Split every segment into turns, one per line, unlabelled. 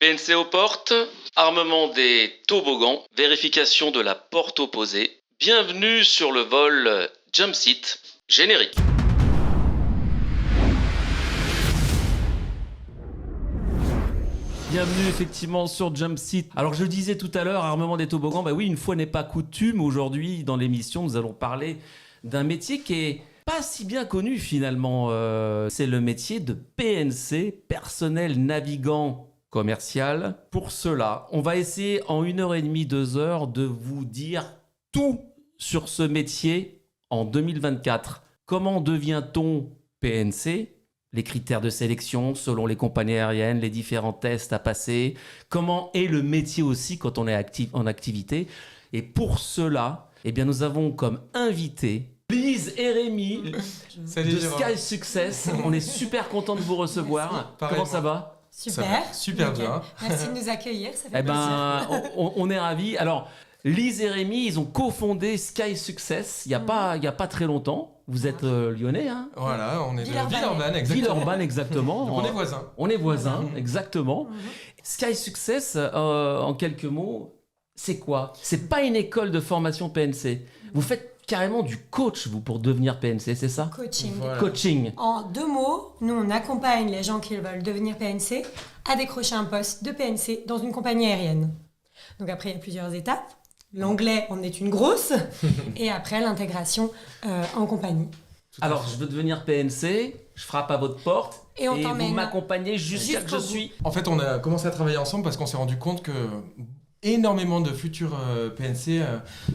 PNC aux portes, armement des toboggans, vérification de la porte opposée. Bienvenue sur le vol Jump Seat, générique.
Bienvenue effectivement sur Jump Seat. Alors je le disais tout à l'heure, armement des toboggans, bah oui, une fois n'est pas coutume, aujourd'hui dans l'émission nous allons parler d'un métier qui est pas si bien connu finalement. C'est le métier de PNC, personnel navigant commercial. Pour cela, on va essayer en 1h30, 2 heures de vous dire tout sur ce métier en 2024. Comment devient-on PNC ? Les critères de sélection selon les compagnies aériennes, les différents tests à passer, comment est le métier aussi quand on est en activité. Et pour cela, eh bien, nous avons comme invité Lise et Rémi de Sky Success. On est super content de vous recevoir. Comment ça va ?
Super bien. Merci de nous accueillir, ça fait plaisir.
On est ravis. Alors, Lise et Rémi, ils ont cofondé Sky Success il y a pas très longtemps. Vous êtes lyonnais, hein ?
Voilà, on est de
Villeurbanne.
Villeurbanne, exactement.
Donc on est voisins.
On est voisins, exactement. Sky Success, en quelques mots, c'est quoi ? C'est pas une école de formation PNC. Vous faites carrément du coach, vous, pour devenir PNC, c'est ça ?
Coaching.
Voilà.
Coaching.
En 2 mots, nous on accompagne les gens qui veulent devenir PNC à décrocher un poste de PNC dans une compagnie aérienne. Donc après, il y a plusieurs étapes. L'anglais en est une grosse, et après l'intégration en compagnie.
Alors, je veux devenir PNC, je frappe à votre porte,
Et on
vous
t'emmène
m'accompagnez jusqu'à que je
jusqu'au bout.
suis...
En fait, on a commencé à travailler ensemble parce qu'on s'est rendu compte que énormément de futurs PNC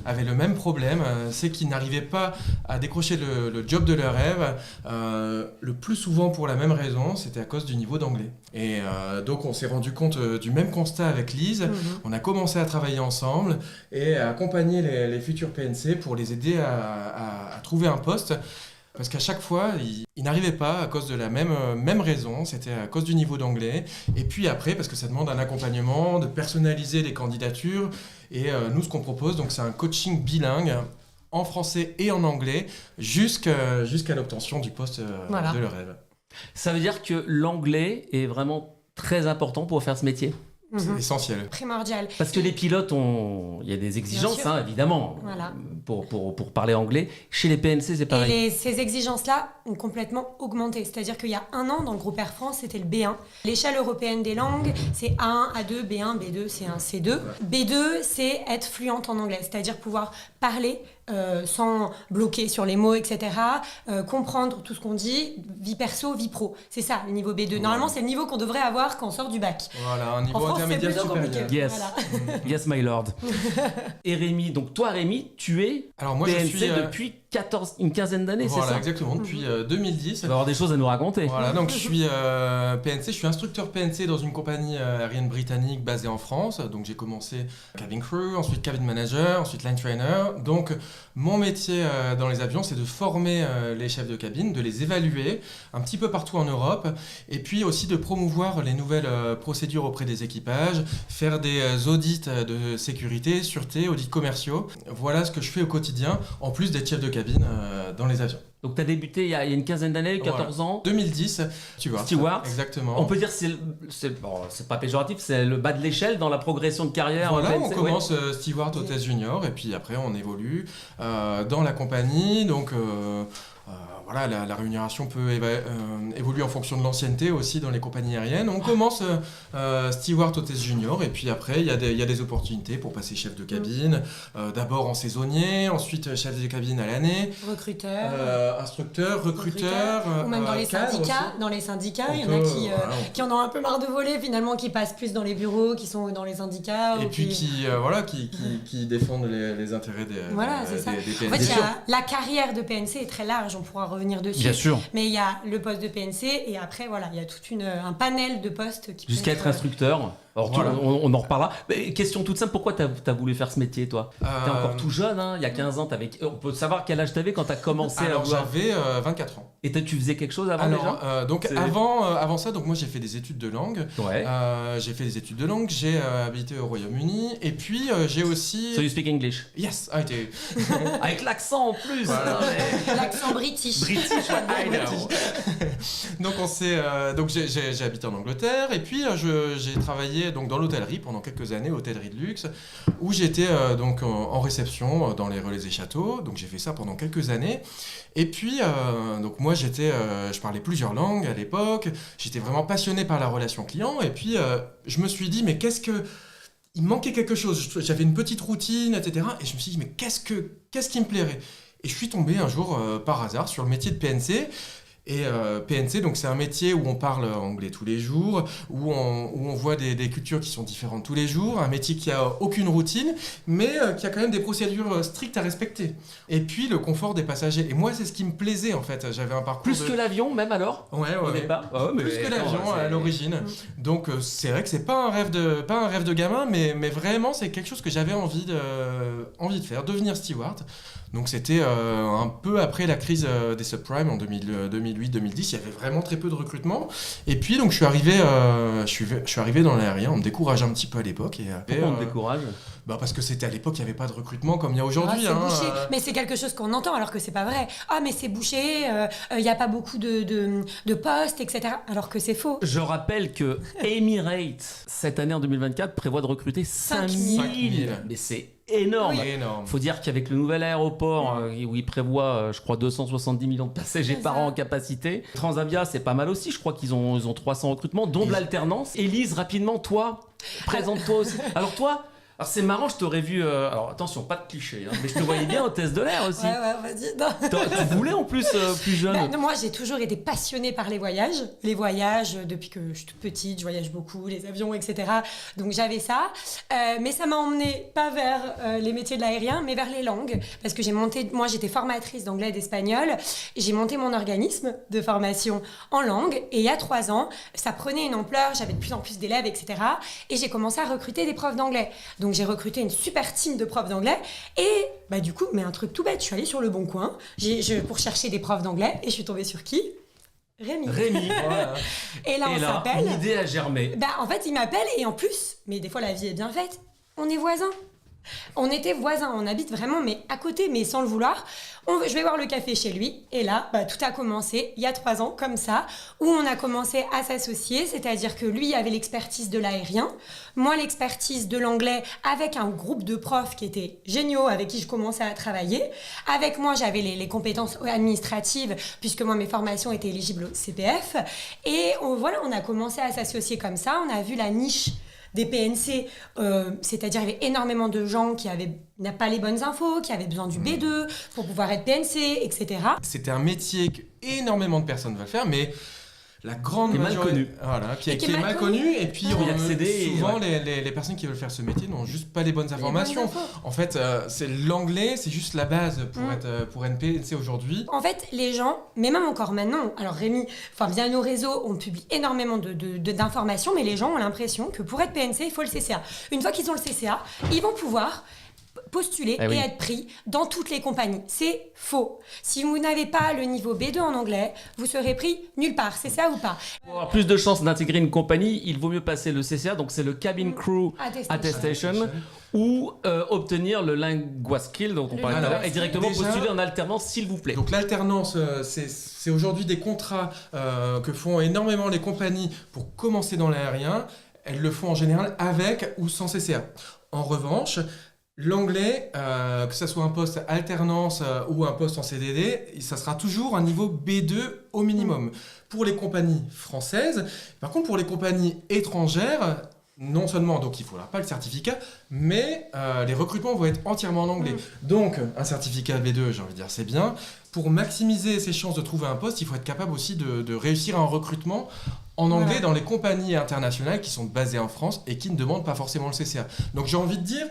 avaient le même problème, c'est qu'ils n'arrivaient pas à décrocher le job de leur rêve, le plus souvent pour la même raison, c'était à cause du niveau d'anglais. Et donc on s'est rendu compte du même constat avec Lise, on a commencé à travailler ensemble et à accompagner les futurs PNC pour les aider à trouver un poste. Parce qu'à chaque fois, ils n'arrivaient pas à cause de la même raison, c'était à cause du niveau d'anglais. Et puis après, parce que ça demande un accompagnement, de personnaliser les candidatures. Et nous, ce qu'on propose, donc, c'est un coaching bilingue en français et en anglais jusqu'à l'obtention du poste
Voilà.
de leur rêve.
Ça veut dire que l'anglais est vraiment très important pour faire ce métier ?
C'est essentiel.
Primordial.
Parce que les pilotes, il y a des exigences,
Bien sûr.
évidemment,
Voilà.
pour parler anglais. Chez les PNC, c'est pareil.
Et ces exigences-là ont complètement augmenté. C'est-à-dire qu'il y a 1 an, dans le groupe Air France, c'était le B1. L'échelle européenne des langues, c'est A1, A2, B1, B2, C1, C2. B2, c'est être fluente en anglais, c'est-à-dire pouvoir parler sans bloquer sur les mots, etc. Comprendre tout ce qu'on dit, vie perso, vie pro. C'est ça, le niveau B2. Normalement, c'est le niveau qu'on devrait avoir quand on sort du bac.
Voilà, un niveau
En France,
intermédiaire
c'est plutôt
supérieur.
compliqué.
Yes.
Voilà.
Yes, my lord. Et Rémi, donc toi, Rémi, tu es
Alors moi,
PNC
je suis...
depuis une quinzaine d'années, c'est
voilà,
ça ?
exactement, depuis 2010.
Tu vas avoir des choses à nous raconter.
Voilà, donc je suis PNC, je suis instructeur PNC dans une compagnie aérienne britannique basée en France. Donc j'ai commencé cabin crew, ensuite cabin manager, ensuite line trainer. Donc mon métier dans les avions, c'est de former les chefs de cabine, de les évaluer un petit peu partout en Europe, et puis aussi de promouvoir les nouvelles procédures auprès des équipages, faire des audits de sécurité, sûreté, audits commerciaux. Voilà ce que je fais au quotidien, en plus d'être chef de cabine dans les avions.
Donc tu as débuté il y a une quinzaine d'années, 14 ans.
2010,
Steward.
Exactement.
On peut dire que c'est pas péjoratif, c'est le bas de l'échelle dans la progression de carrière.
Voilà,
en
on
PNC,
commence steward hôtesse junior et puis après on évolue dans la compagnie. Donc voilà, la rémunération peut évoluer en fonction de l'ancienneté aussi dans les compagnies aériennes. On commence steward hôtesse junior et puis après il y a des opportunités pour passer chef de cabine. D'abord en saisonnier, ensuite chef de cabine à l'année.
Recruteur.
Instructeur, recruteur.
Ou même dans les
cadre
syndicats.
aussi.
Dans les syndicats,
On
il y en a
peut,
qui en ont un peu marre de voler finalement, qui passent plus dans les bureaux, qui sont dans les syndicats.
Et
ou
puis qui défendent les intérêts des
Voilà, c'est ça.
des
En
PNC.
fait, la carrière de PNC est très large, on pourra revenir dessus.
Bien sûr.
Mais il y a le poste de PNC et après, voilà, il y a tout un panel de postes qui
Jusqu'à
peut
être instructeur. Alors,
Voilà.
on en reparlera. Mais question toute simple, pourquoi t'as voulu faire ce métier, toi ? T'es encore tout jeune, hein, il y a 15 ans. On peut savoir quel âge t'avais quand t'as commencé
Alors
à vouloir...
j'avais 24 ans.
Et tu faisais quelque chose avant déjà ?
Donc
C'est-
avant ça, donc moi j'ai fait des études de langue.
Ouais.
J'ai habité au Royaume-Uni et puis j'ai aussi.
So you speak English.
Yes, I do.
Avec l'accent en plus.
Voilà.
l'accent british.
British, I know.
Donc j'ai habité en Angleterre et puis j'ai travaillé travaillé donc dans l'hôtellerie pendant quelques années, hôtellerie de luxe, où j'étais donc en réception dans les Relais et Châteaux. Donc j'ai fait ça pendant quelques années. Et puis donc moi je parlais plusieurs langues à l'époque. J'étais vraiment passionné par la relation client. Et puis je me suis dit mais il me manquait quelque chose. J'avais une petite routine, etc. Et je me suis dit mais qu'est-ce qui me plairait? Et je suis tombé un jour par hasard sur le métier de PNC. Et PNC, donc c'est un métier où on parle anglais tous les jours, où on voit des cultures qui sont différentes tous les jours, un métier qui a aucune routine, mais qui a quand même des procédures strictes à respecter. Et puis le confort des passagers. Et moi, c'est ce qui me plaisait en fait. J'avais un parcours
Plus que l'avion, même alors?
Ouais.
Au départ.
Plus que l'avion à l'origine. Donc c'est vrai que c'est pas un rêve de gamin, mais vraiment c'est quelque chose que j'avais envie de faire, devenir steward. Donc c'était un peu après la crise des subprimes en 2008-2010, il y avait vraiment très peu de recrutement. Et puis donc je suis arrivé dans l'aérien, on me décourage un petit peu à l'époque.
Pourquoi on me décourage?
Parce que c'était à l'époque, il n'y avait pas de recrutement comme il y a aujourd'hui.
C'est bouché. Mais c'est quelque chose qu'on entend alors que c'est pas vrai. Ah mais c'est bouché, il n'y a pas beaucoup de postes, etc. Alors que c'est faux.
Je rappelle que Emirates, cette année en 2024, prévoit de recruter 5000. Mais c'est énorme.
Oui.
Énorme.
Faut dire qu'avec le nouvel aéroport où il prévoit, je crois, 270 millions de passagers par an en capacité, Transavia, c'est pas mal aussi. Je crois qu'ils ont 300 recrutements, dont de l'alternance. Élise, rapidement, toi, présente-toi aussi. Alors toi, c'est marrant, je t'aurais vu... alors attention, pas de cliché, hein, mais je te voyais bien hôtesse de l'air aussi.
Ouais, vas-y. Non.
Tu voulais en plus plus jeune.
Non, moi, j'ai toujours été passionnée par les voyages. Les voyages, depuis que je suis toute petite, je voyage beaucoup, les avions, etc. Donc j'avais ça. Mais ça m'a emmenée pas vers les métiers de l'aérien, mais vers les langues. Parce que moi, j'étais formatrice d'anglais et d'espagnol. J'ai monté mon organisme de formation en langue. Et il y a 3 ans, ça prenait une ampleur. J'avais de plus en plus d'élèves, etc. Et j'ai commencé à recruter des profs d'anglais. Donc j'ai recruté une super team de profs d'anglais et du coup, mais un truc tout bête, je suis allée sur le Bon Coin pour chercher des profs d'anglais et je suis tombée sur qui? Rémi.
Voilà.
Et là, on s'appelle.
Une idée a germé.
En fait, il m'appelle et en plus, mais des fois la vie est bien faite, on est voisins. On était voisins, on habite vraiment mais à côté, mais sans le vouloir. Je vais boire le café chez lui et là, tout a commencé il y a 3 ans comme ça, où on a commencé à s'associer, c'est-à-dire que lui avait l'expertise de l'aérien, moi l'expertise de l'anglais avec un groupe de profs qui étaient géniaux, avec qui je commençais à travailler. Avec moi, j'avais les compétences administratives puisque moi mes formations étaient éligibles au CPF et on a commencé à s'associer comme ça, on a vu la niche des PNC, c'est-à-dire il y avait énormément de gens qui n'avaient pas les bonnes infos, qui avaient besoin du B2 pour pouvoir être PNC, etc.
C'était un métier que énormément de personnes veulent faire, mais la grande
majorité,
qui est mal connu, et puis souvent
ouais.
les personnes qui veulent faire ce métier n'ont juste pas les bonnes informations. En fait, c'est l'anglais, c'est juste la base pour être PNC aujourd'hui.
En fait, les gens, mais même encore maintenant, alors Rémi, via nos réseaux, on publie énormément d'informations, mais les gens ont l'impression que pour être PNC, il faut le CCA. Une fois qu'ils ont le CCA, ils vont pouvoir postuler et être pris dans toutes les compagnies. C'est faux. Si vous n'avez pas le niveau B2 en anglais, vous serez pris nulle part. C'est ça ou pas?
Pour avoir plus de chances d'intégrer une compagnie, il vaut mieux passer le CCA, donc c'est le Cabin Crew Attestation, ou obtenir le Lingua Skill dont on parlait tout à l'heure, et directement postuler en alternance, s'il vous plaît.
Donc l'alternance, c'est aujourd'hui des contrats que font énormément les compagnies pour commencer dans l'aérien. Elles le font en général avec ou sans CCA. En revanche, l'anglais, que ce soit un poste alternance ou un poste en CDD, ça sera toujours un niveau B2 au minimum. Pour les compagnies françaises, par contre pour les compagnies étrangères, non seulement donc il ne faudra pas le certificat, mais les recrutements vont être entièrement en anglais. Donc un certificat B2, j'ai envie de dire, c'est bien. Pour maximiser ses chances de trouver un poste, il faut être capable aussi de réussir un recrutement en anglais dans les compagnies internationales qui sont basées en France et qui ne demandent pas forcément le CCA. Donc j'ai envie de dire,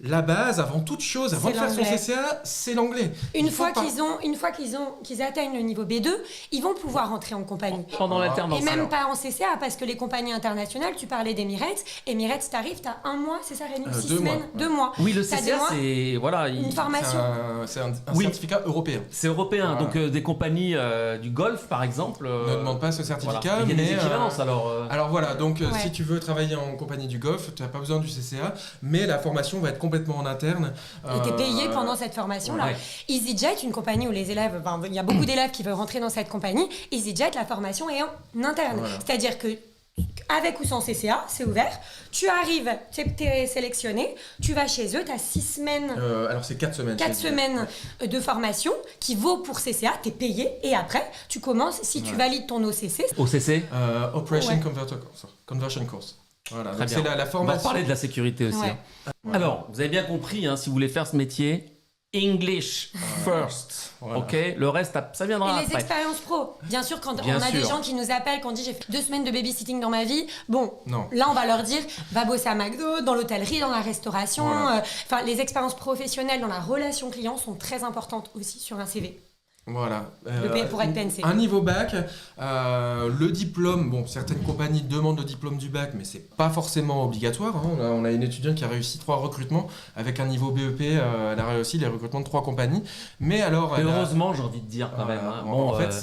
la base, avant toute chose, avant de faire son CCA, c'est l'anglais.
Une fois qu'ils atteignent le niveau B2, ils vont pouvoir entrer en compagnie.
Pendant l'alternance.
Et même pas en CCA, parce que les compagnies internationales, tu parlais d'Emirates. Emirates, t'arrives, t'as 1 mois, c'est ça Rémi? 6 semaines, 2 mois.
Oui, le CCA, c'est une
formation.
C'est un certificat européen.
C'est européen, donc des compagnies du Golfe, par exemple.
Ne demandent pas ce certificat.
Il y a des équivalences, alors.
Alors voilà, donc si tu veux travailler en compagnie du Golfe, tu n'as pas besoin du CCA, mais la formation va être complètement en interne.
Et t'es payé pendant cette formation-là. Ouais. EasyJet, une compagnie où les élèves, il y a beaucoup d'élèves qui veulent rentrer dans cette compagnie. EasyJet, la formation est en interne. Voilà. C'est-à-dire que avec ou sans CCA, c'est ouvert. Tu arrives, t'es sélectionné, tu vas chez eux, tu as 6 semaines.
Alors c'est 4 semaines.
4 semaines de formation qui vaut pour CCA, tu es payé et après tu commences, si tu valides ton OCC.
OCC
Operation Conversion Course. Voilà,
Très
donc
bien.
c'est la
On va
formation.
parler de la sécurité aussi.
Ouais.
Hein. Alors, vous avez bien compris, hein, si vous voulez faire ce métier, English first.
Voilà.
Ok, le reste, ça viendra
Et les
après.
expériences pro. Bien sûr, quand
Bien
on a des
sûr.
gens qui nous appellent, qui ont dit j'ai fait 2 semaines de babysitting dans ma vie, bon,
Non.
là on va leur dire va bosser à McDo, dans l'hôtellerie, dans la restauration.
Voilà.
Enfin, les expériences professionnelles dans la relation client sont très importantes aussi sur un CV.
Voilà.
Pour être PNC.
Un niveau bac, le diplôme, bon, certaines compagnies demandent le diplôme du bac, mais c'est pas forcément obligatoire. Hein. On a une étudiante qui a réussi 3 recrutements avec un niveau BEP, elle a réussi les recrutements de 3 compagnies. Mais alors,
Et
elle a-
heureusement, j'ai envie de dire quand même. Hein.
en fait,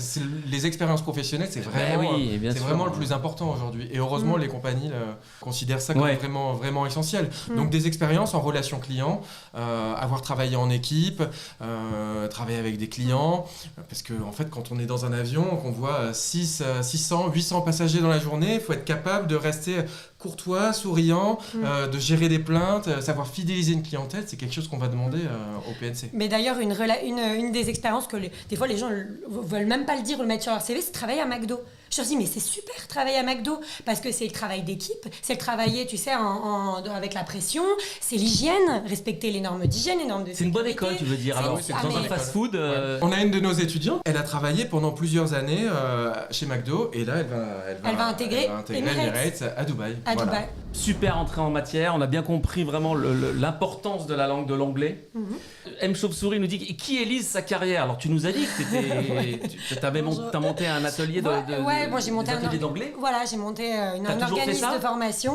les expériences professionnelles, c'est vraiment,
oui, bien
c'est
sûr.
vraiment le plus important aujourd'hui. Et heureusement, les compagnies considèrent ça comme
Ouais.
vraiment, vraiment essentiel. Donc des expériences en relation client, avoir travaillé en équipe, travailler avec des clients. Parce que en fait, quand on est dans un avion, qu'on voit 600, 800 passagers dans la journée, il faut être capable de rester courtois, souriant, de gérer des plaintes, savoir fidéliser une clientèle. C'est quelque chose qu'on va demander au PNC.
Mais d'ailleurs, une des expériences que des fois les gens veulent même pas le dire ou le mettre sur leur CV, c'est travailler à McDo. Je leur dis, mais c'est super travailler à McDo parce que c'est le travail d'équipe, c'est le travailler, tu sais, avec la pression, c'est l'hygiène, respecter les normes d'hygiène, les normes de sécurité.
C'est une bonne école, tu veux dire.
C'est
Alors,
une-
dans
ah,
un
mais-
fast-food.
On a une de nos étudiantes, elle a travaillé pendant plusieurs années chez McDo et là, elle va intégrer Emirates à Dubaï.
À
Voilà.
Dubaï.
Super entrée en matière, on a bien compris vraiment l'importance de la langue de l'anglais. M. Chauve-souris nous dit qui élise sa carrière. Alors tu nous as dit que tu avais monté un atelier
Moi j'ai monté
ateliers d'anglais.
Voilà, j'ai monté un
T'as toujours fait
organisme
ça
de formation.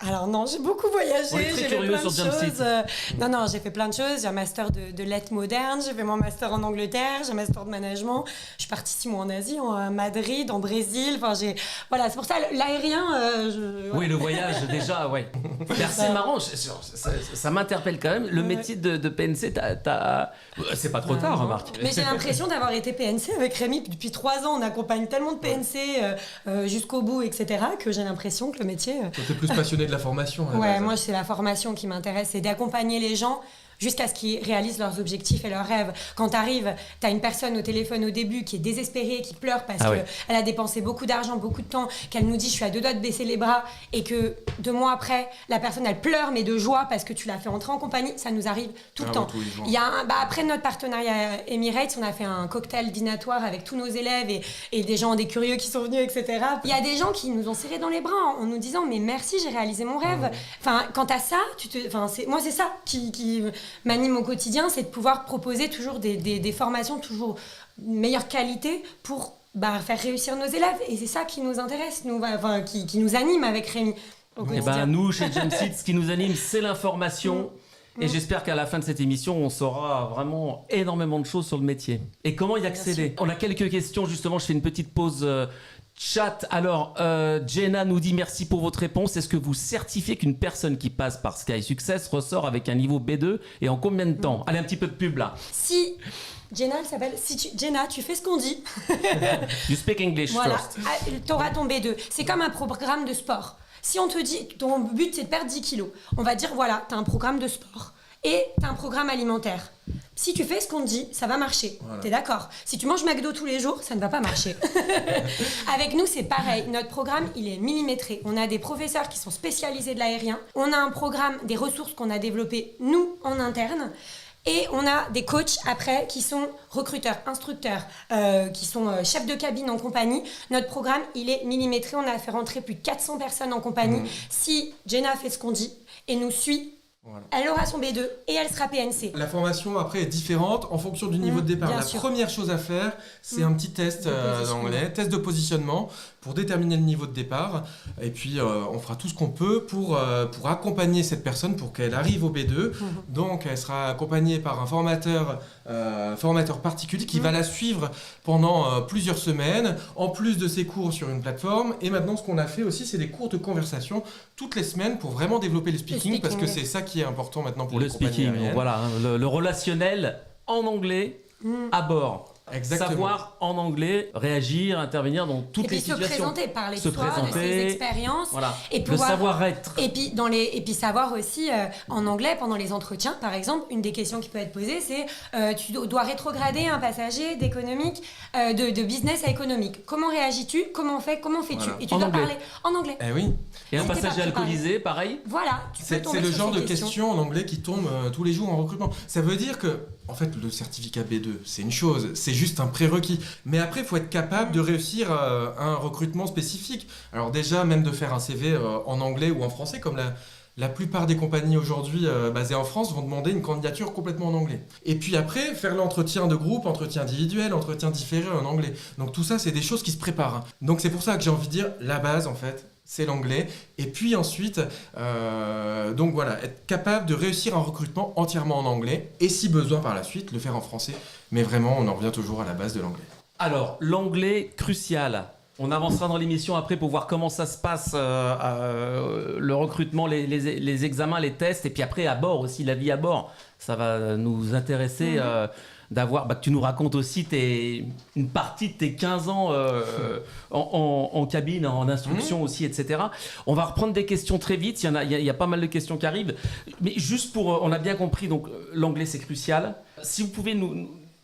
Alors non, j'ai beaucoup voyagé,
On est très
j'ai fait
curieux
plein
sur
de
Jumpseat.
choses. Non, j'ai fait plein de choses. J'ai un master de lettres modernes, j'ai fait mon master en Angleterre, j'ai un master de management. Je suis partie 6 mois en Asie, à Madrid, en Brésil. Enfin, voilà, c'est pour ça l'aérien.
Oui, le voyage déjà, ouais. C'est marrant, ça m'interpelle quand même. Le métier de PNC, c'est pas trop tard, remarque.
Mais j'ai l'impression d'avoir été PNC avec Rémi depuis 3 ans. On accompagne tellement de PNC jusqu'au bout, etc., que j'ai l'impression que le métier.
Toi, t'es plus passionné de la formation. à la
Ouais,
base.
moi c'est la formation qui m'intéresse, c'est d'accompagner les gens jusqu'à ce qu'ils réalisent leurs objectifs et leurs rêves. Quand t'arrives, t'as une personne au téléphone au début qui est désespérée, qui pleure parce qu'elle a dépensé beaucoup d'argent, beaucoup de temps, qu'elle nous dit je suis à 2 doigts de baisser les bras et que 2 mois après, la personne elle pleure mais de joie parce que tu l'as fait entrer en compagnie, ça nous arrive tout le temps.
tous les jours.
Il y a après notre partenariat Emirates, on a fait un cocktail dînatoire avec tous nos élèves et des gens, des curieux qui sont venus, etc. Il y a des gens qui nous ont serrés dans les bras en nous disant mais merci, j'ai réalisé mon rêve. Enfin, quant à ça, moi c'est ça qui m'anime au quotidien, c'est de pouvoir proposer toujours des formations toujours de meilleure qualité pour faire réussir nos élèves. Et c'est ça qui nous intéresse, qui nous anime avec Rémi au
Et
quotidien.
nous, chez Jumpseat, ce qui nous anime, c'est l'information. Et j'espère qu'à la fin de cette émission, on saura vraiment énormément de choses sur le métier. Et comment y accéder? On a quelques questions, justement, je fais une petite pause chat. Alors, Jenna nous dit merci pour votre réponse. Est-ce que vous certifiez qu'une personne qui passe par Sky Success ressort avec un niveau B2 et en combien de temps? Allez, un petit peu de pub là.
Si Jenna, elle s'appelle. Jenna, tu fais ce qu'on dit.
You speak English
Voilà,
first.
t'auras ton B2. C'est comme un programme de sport. Si on te dit, ton but c'est de perdre 10 kilos, on va dire voilà, t'as un programme de sport et t'as un programme alimentaire. Si tu fais ce qu'on te dit, ça va marcher.
Voilà.
T'es d'accord? Si tu manges McDo tous les jours, ça ne va pas marcher. Avec nous, c'est pareil. Notre programme, il est millimétré. On a des professeurs qui sont spécialisés de l'aérien. On a un programme, des ressources qu'on a développées, nous, en interne. Et on a des coachs après qui sont recruteurs, instructeurs, qui sont chefs de cabine en compagnie. Notre programme, il est millimétré. On a fait rentrer plus de 400 personnes en compagnie. Si Jenna fait ce qu'on dit et nous suit,
Voilà.
elle aura son B2 et elle sera PNC.
La formation après est différente en fonction du niveau de départ.
bien
La
sûr.
première chose à faire, c'est un petit test
De positionnement.
d'anglais, test de positionnement pour déterminer le niveau de départ. Et puis on fera tout ce qu'on peut pour accompagner cette personne pour qu'elle arrive au B2. Donc elle sera accompagnée par un formateur particulier qui va la suivre pendant plusieurs semaines, en plus de ses cours sur une plateforme. Et maintenant ce qu'on a fait aussi, c'est des cours de conversation toutes les semaines pour vraiment développer le speaking, parce que c'est ça qui est important maintenant pour
Le
les compagnies
speaking,
aériennes.
donc voilà, hein, le relationnel en anglais à bord.
Exactement.
savoir en anglais réagir, intervenir dans toutes
Et puis
les
se
situations.
présenter, parler de
Se
soi, de
présenter,
ses expériences.
Voilà.
Et
Le
pouvoir-
savoir-être.
Et puis savoir aussi en anglais pendant les entretiens par exemple, une des questions qui peut être posée c'est tu dois rétrograder un passager d'économique de business à économique. Comment réagis-tu? Comment fais-tu?
Voilà.
Et tu
En
dois
anglais.
parler en anglais.
Eh oui.
Et un
T'es pas
passager
préparé.
alcoolisé, pareil.
Voilà, tu peux
C'est
tomber
le
sur
genre
ces
de questions en anglais qui tombent tous les jours en recrutement. Ça veut dire que, en fait, le certificat B2, c'est une chose, c'est juste un prérequis. Mais après, il faut être capable de réussir un recrutement spécifique. Alors déjà, même de faire un CV en anglais ou en français, comme la plupart des compagnies aujourd'hui basées en France vont demander une candidature complètement en anglais. Et puis après, faire l'entretien de groupe, entretien individuel, entretien différé en anglais. Donc tout ça, c'est des choses qui se préparent. Donc c'est pour ça que j'ai envie de dire, la base, en fait, c'est l'anglais. Et puis ensuite, donc voilà, être capable de réussir un recrutement entièrement en anglais. Et si besoin par la suite, le faire en français. Mais vraiment, on en revient toujours à la base de l'anglais.
Alors, l'anglais crucial. On avancera dans l'émission après pour voir comment ça se passe, le recrutement, les examens, les tests, et puis après à bord aussi, la vie à bord. Ça va nous intéresser d'avoir, que tu nous racontes aussi une partie de tes 15 ans en cabine, en instruction aussi, etc. On va reprendre des questions très vite, il y a pas mal de questions qui arrivent. Mais juste pour, on a bien compris, donc l'anglais c'est crucial. Si vous pouvez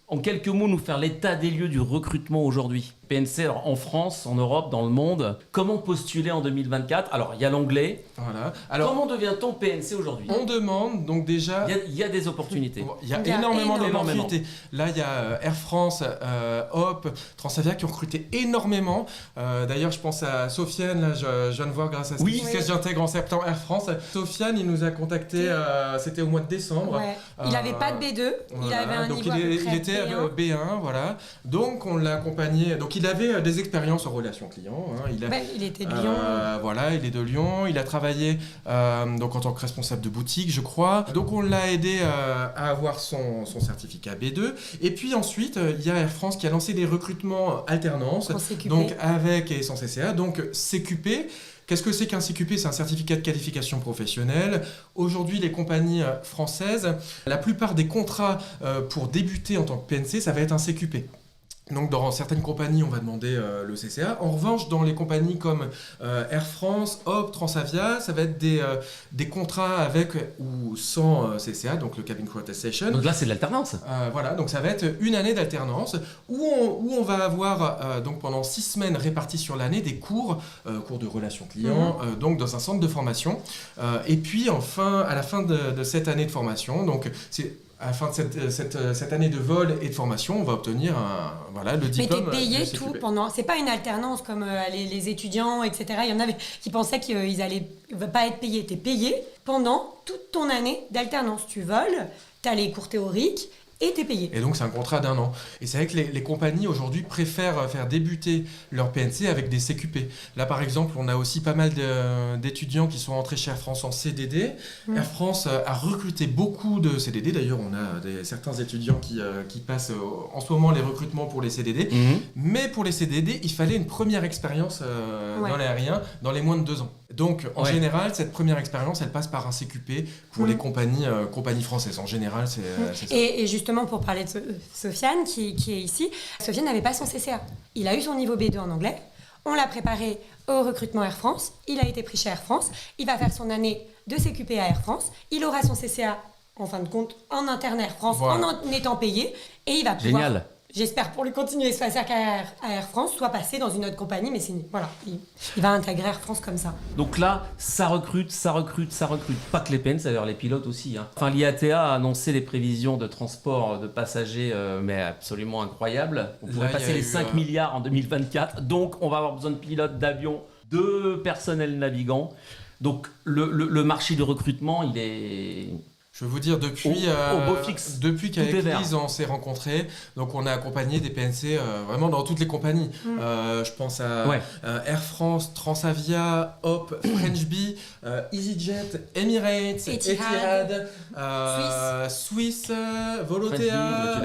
en quelques mots, nous faire l'état des lieux du recrutement aujourd'hui. PNC, alors, en France, en Europe, dans le monde. Comment postuler en 2024? Alors, il y a l'anglais.
Voilà. Alors,
Comment devient-on PNC aujourd'hui?
on demande donc déjà...
Il y a des opportunités.
Il y a
Il y a
énormément
énormément.
d'opportunités. Là, il y a Air France, Hop, Transavia qui ont recruté énormément. D'ailleurs, je pense à Sofiane, là, je viens de voir grâce à ce
Oui.
que j'intègre en septembre Air France. Sofiane, il nous a contacté, c'était au mois de décembre.
Ouais. Il n'avait pas de B2, il
Voilà,
avait un
donc
niveau à peu
il
près
était
B1.
B1, voilà. Donc on l'a accompagné. Donc il avait des expériences en relations clients. Hein.
Il était de Lyon.
Voilà, il est de Lyon. Il a travaillé donc en tant que responsable de boutique, je crois. Donc on l'a aidé à avoir son certificat B2. Et puis ensuite, il y a Air France qui a lancé des recrutements alternance.
En CQP.
Donc avec et sans CCA. Donc CQP. Qu'est-ce que c'est qu'un CQP? C'est un certificat de qualification professionnelle. Aujourd'hui, les compagnies françaises, la plupart des contrats pour débuter en tant que PNC, ça va être un CQP. Donc dans certaines compagnies, on va demander le CCA. En revanche, dans les compagnies comme Air France, Hop, Transavia, ça va être des contrats avec ou sans CCA, donc le Cabin Crew Attestation.
Donc là, c'est de l'alternance.
Voilà, donc ça va être une année d'alternance où on va avoir donc pendant 6 semaines répartis sur l'année des cours de relations clients, donc dans un centre de formation. Et puis enfin, à la fin de cette année de formation, donc c'est à la fin de cette année de vol et de formation, on va obtenir le
Mais
diplôme.
t'es payé
du
tout
CQP.
pendant. C'est pas une alternance comme les étudiants, etc. Il y en avait qui pensaient qu'ils allaient pas être payés. T'es payé pendant toute ton année d'alternance. Tu voles, t'as les cours théoriques et t'es payé.
Et donc c'est un contrat d'1 an. Et c'est vrai que les compagnies aujourd'hui préfèrent faire débuter leur PNC avec des CQP. Là par exemple, on a aussi pas mal d'étudiants qui sont entrés chez Air France en CDD. Air France a recruté beaucoup de CDD. D'ailleurs, on a certains étudiants qui passent en ce moment les recrutements pour les CDD. Mais pour les CDD, il fallait une première expérience dans l'aérien dans les moins de 2 ans. Donc en général, cette première expérience, elle passe par un CQP pour les compagnies françaises. En général, c'est ça.
Et justement, pour parler de Sofiane, qui est ici, Sofiane n'avait pas son CCA. Il a eu son niveau B2 en anglais. On l'a préparé au recrutement Air France. Il a été pris chez Air France. Il va faire son année de CQP à Air France. Il aura son CCA, en fin de compte, en interne Air France, en étant payé. Et il va pouvoir...
Génial.
J'espère pour lui continuer sa carrière à Air France, soit passer dans une autre compagnie, mais voilà, il va intégrer Air France comme ça.
Donc là, ça recrute. Pas que les PNC, d'ailleurs, les pilotes aussi. Hein. Enfin, l'IATA a annoncé des prévisions de transport de passagers, mais absolument incroyables. On pourrait passer les 5 milliards en 2024. Donc, on va avoir besoin de pilotes, d'avions, de personnel navigant. Donc, le marché du recrutement, il est...
Je veux vous dire, depuis qu'avec Lise, on s'est rencontrés, donc on a accompagné des PNC vraiment dans toutes les compagnies. Je pense à Air France, Transavia, Hop, French Bee, EasyJet, Emirates, Etihad, Swiss, Volotea,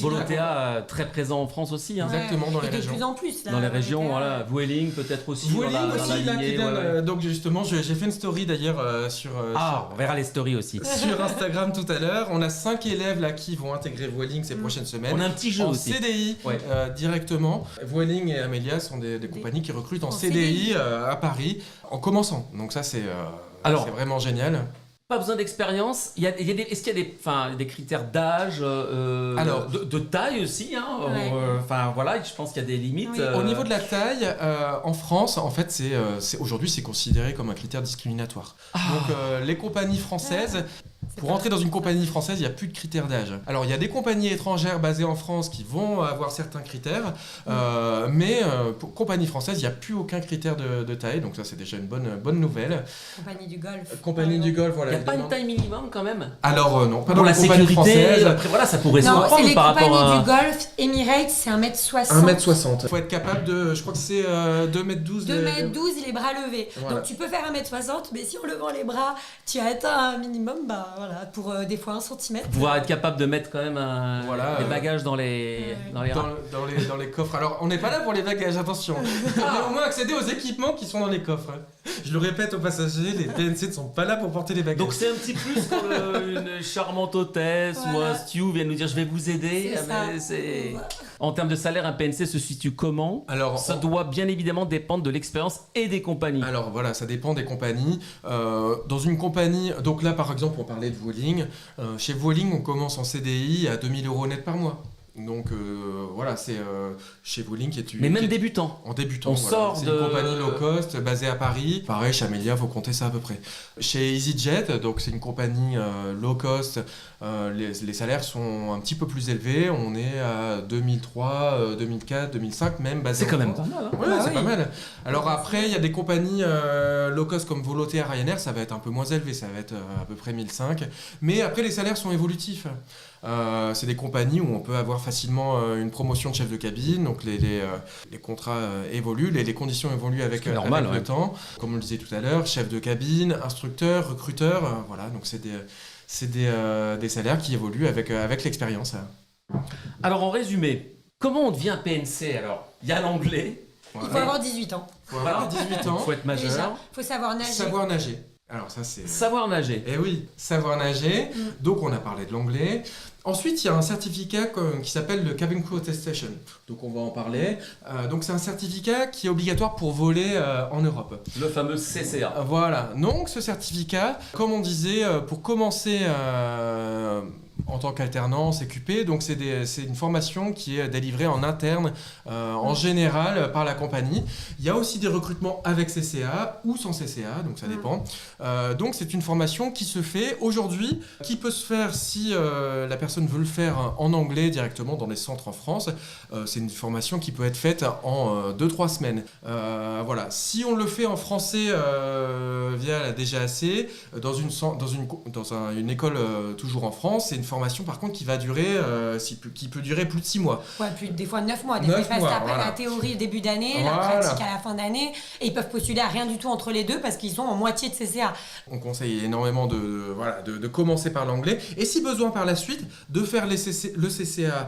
Volotea, très présent en France aussi. Hein.
Exactement, dans les
et de
régions.
plus en plus. Là,
Dans les régions, voilà. Vueling peut-être aussi.
Vueling
dans la
aussi, là,
lignée,
qui donne, donc justement, j'ai fait une story d'ailleurs sur...
on verra les stories. story aussi.
Sur Instagram tout à l'heure. On a 5 élèves là qui vont intégrer Vueling ces prochaines semaines.
On a un petit jeu
en
aussi.
CDI directement. Vueling et Amelia sont des compagnies qui recrutent en CDI à Paris en commençant. Donc ça c'est vraiment génial.
Pas besoin d'expérience. Est-ce qu'il y a des critères d'âge, de taille aussi voilà, je pense qu'il y a des limites.
Oui.
Au niveau de la taille, en France, en fait, aujourd'hui, c'est considéré comme un critère discriminatoire. Donc, les compagnies françaises, pour entrer dans une compagnie française, il n'y a plus de critères d'âge. Alors, il y a des compagnies étrangères basées en France qui vont avoir certains critères, mais pour compagnie française, il n'y a plus aucun critère de taille. Donc, ça, c'est déjà une bonne nouvelle.
Compagnie du Golfe.
Compagnie du Golfe, voilà.
Il n'y a pas une taille minimum quand même.
Alors, non, pas
Pour
dans
la
les compagnies
sécurité,
françaises.
après voilà, ça pourrait se
Non, c'est
reprendre
les
par rapport
compagnies
à...
du Golfe. Emirates, c'est 1m60.
1m60. Il faut être capable de, je crois que c'est 2m12.
2m12 les bras levés.
Voilà.
Donc tu peux faire 1m60, mais si en levant les bras, tu atteins un minimum, pour des fois 1 cm.
Pouvoir être capable de mettre quand même les bagages dans les rats.
Dans les coffres. Alors, on n'est pas là pour les bagages, attention. On peut au moins accéder aux équipements qui sont dans les coffres. Je le répète aux passagers, les PNC ne sont pas là pour porter les bagages.
Donc c'est un petit plus quand une charmante hôtesse ou un stew vient nous dire je vais vous aider. En termes de salaire, un PNC se situe comment?
Alors,
ça doit bien évidemment dépendre de l'expérience et des compagnies.
Alors voilà, ça dépend des compagnies. Dans une compagnie, donc là par exemple on parlait de Vueling. Chez Vueling on commence en CDI à 2000 € net par mois. Donc voilà, c'est chez Vueling qui est une...
Mais même débutant.
En débutant,
on
voilà.
sort
c'est
de...
une compagnie low cost basée à Paris. Pareil, chez Amelia, faut compter ça à peu près. Chez EasyJet, donc c'est une compagnie low cost, les salaires sont un petit peu plus élevés. On est à 2003, 2004, 2005 même basé.
C'est quand même pas mal.
Ouais, c'est pas mal. Alors après, il y a des compagnies low cost comme Volotea, Ryanair, ça va être un peu moins élevé, ça va être à peu près 1005. Mais après, les salaires sont évolutifs. C'est des compagnies où on peut avoir facilement une promotion de chef de cabine, donc les contrats évoluent, les conditions évoluent avec le temps. Comme on le disait tout à l'heure, chef de cabine, instructeur, recruteur, voilà, donc c'est des salaires qui évoluent avec l'expérience.
Alors
en résumé, comment on devient PNC alors? Il y a l'anglais.
Il faut avoir 18 ans.
Il faut avoir 18 ans.
Il faut être majeur.
Il faut savoir nager.
Savoir nager. Alors ça c'est...
Savoir nager.
Eh oui, savoir nager. Donc on a parlé de l'anglais. Ensuite, il y a un certificat qui s'appelle le Cabin Crew Attestation. Donc on va en parler. Donc c'est un certificat qui est obligatoire pour voler en Europe.
Le fameux CCA.
Voilà. Donc ce certificat, comme on disait, pour commencer en tant qu'alternance, CQP, donc c'est une formation qui est délivrée en interne, en général, par la compagnie. Il y a aussi des recrutements avec CCA ou sans CCA, donc ça dépend. Donc c'est une formation qui se fait aujourd'hui, qui peut se faire si la personne veut le faire en anglais directement dans des centres en France. C'est une formation qui peut être faite en 2-3 semaines. Voilà. Si on le fait en français via la DGAC, dans une école toujours en France, c'est une formation par contre qui va durer, qui peut durer plus de 6 mois.
Ouais, des fois 9 mois. Des fois ils passent la théorie au début d'année, la pratique à la fin d'année, et ils peuvent postuler à rien du tout entre les deux parce qu'ils sont en moitié de CCA.
On conseille énormément de commencer par l'anglais et si besoin par la suite de faire le CCA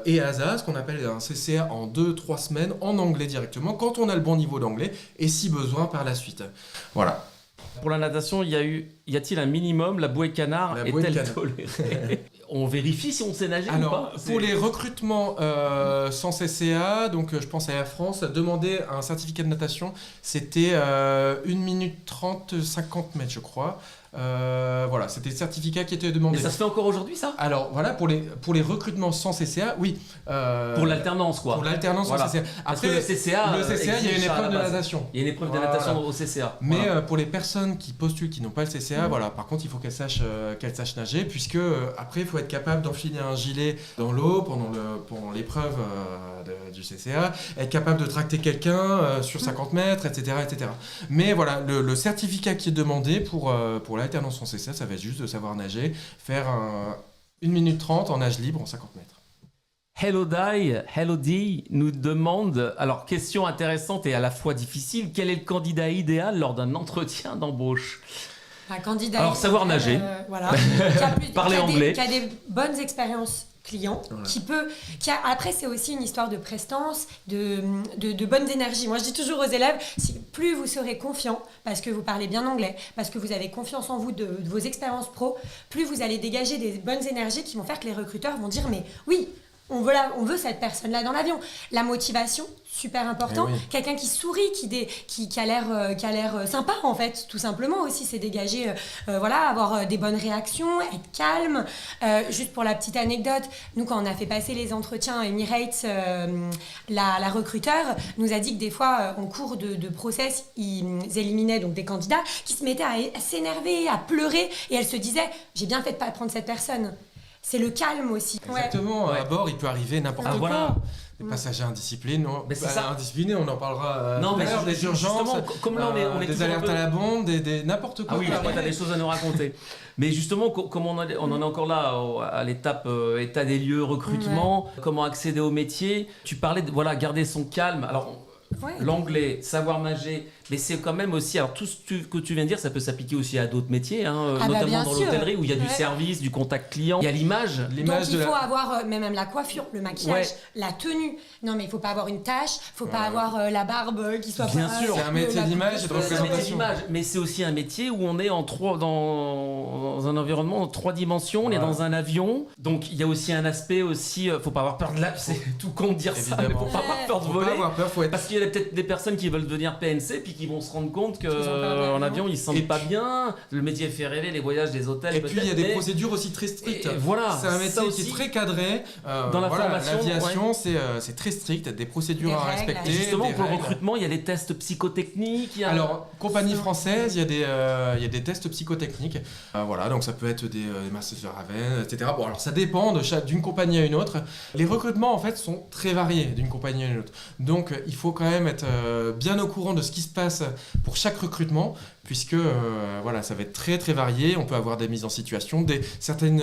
et ASA, ce qu'on appelle un CCA en 2-3 semaines en anglais directement quand on a le bon niveau d'anglais et si besoin par la suite. Voilà.
Pour la natation, y a-t-il un minimum? La bouée canard est-elle tolérée? On vérifie si on sait nager ou pas?
Pour les recrutements sans CCA, donc je pense à Air France, demander un certificat de natation, c'était 1 minute 30, 50 mètres je crois. Voilà, c'était le certificat qui était demandé.
Mais ça se fait encore aujourd'hui ça?
Alors voilà, pour les recrutements sans CCA, oui.
Pour l'alternance quoi.
Pour l'alternance sans CCA. Après,
le CCA,
il y a une épreuve de natation.
Il y a une épreuve de natation au CCA.
Mais pour les personnes qui postulent, qui n'ont pas le CCA, voilà, par contre il faut qu'elles sachent nager, puisque après il faut être capable d'enfiler un gilet dans l'eau pendant l'épreuve du CCA, être capable de tracter quelqu'un sur 50 mètres, etc., etc. Mais voilà, le certificat qui est demandé pour l'alternance sans CCA, ça va être juste de savoir nager, faire 1 minute 30 en nage libre en 50 mètres.
Hello D nous demande, alors question intéressante et à la fois difficile, quel est le candidat idéal lors d'un entretien d'embauche?
Un candidat.
Alors savoir nager.
Voilà.
Parler anglais.
Qui a des bonnes expériences client, après c'est aussi une histoire de prestance, de bonnes énergies. Moi je dis toujours aux élèves, plus vous serez confiant, parce que vous parlez bien anglais, parce que vous avez confiance en vous, de vos expériences pro, plus vous allez dégager des bonnes énergies qui vont faire que les recruteurs vont dire mais oui, on veut cette personne-là dans l'avion. La motivation, super important.
Oui.
Quelqu'un qui sourit, qui a l'air sympa en fait, tout simplement aussi, c'est dégager, avoir des bonnes réactions, être calme. Juste pour la petite anecdote, nous quand on a fait passer les entretiens à Emirates, la recruteur nous a dit que des fois, en cours de process, ils éliminaient donc des candidats qui se mettaient à s'énerver, à pleurer, et elle se disait « j'ai bien fait de pas prendre cette personne ». C'est le calme aussi.
Exactement, à bord il peut arriver n'importe quoi.
Voilà.
Des passagers indisciplinés,
indisciplinés,
on en parlera
non, mais
des urgences,
comme là on est
des alertes à la bombe, des n'importe quoi.
Ah oui, tu as des choses à nous raconter. Mais justement, comme on en est encore là à l'étape état des lieux, recrutement, comment accéder au métier, tu parlais de garder son calme. Alors, l'anglais, savoir nager, mais c'est quand même aussi, alors tout ce que tu viens de dire, ça peut s'appliquer aussi à d'autres métiers, notamment dans l'hôtellerie où il y a du service, du contact client, il y a l'image.
Donc il faut avoir même la coiffure, le maquillage, la tenue. Non mais il faut pas avoir une tache, faut pas avoir la barbe qui soit
bien sûr.
C'est un métier d'image et de représentation.
Mais c'est aussi un métier où on est dans un environnement en 3 dimensions, on est dans un avion, donc il y a aussi un aspect aussi, faut pas avoir peur de c'est tout con de dire ça, mais faut pas avoir peur de voler.
Faut pas avoir peur, faut être...
Parce qu'il y a peut-être des personnes qui veulent devenir PNC puis qui vont se rendre compte qu'en avion ils se sentent pas bien, le métier fait rêver, les voyages, les hôtels.
Et puis il y a des procédures aussi très strictes.
Voilà,
c'est un métier qui est très cadré.
Dans la formation,
l'aviation c'est très strict, des procédures à respecter.
Et justement pour le recrutement, il y a les tests psychotechniques.
Alors compagnie française, il y a des tests psychotechniques. Donc ça peut être des Masters Raven, etc. Bon alors ça dépend d'une compagnie à une autre. Les recrutements en fait sont très variés d'une compagnie à une autre. Donc il faut quand même être bien au courant de ce qui se passe pour chaque recrutement, puisque ça va être très très varié. On peut avoir des mises en situation. Certaines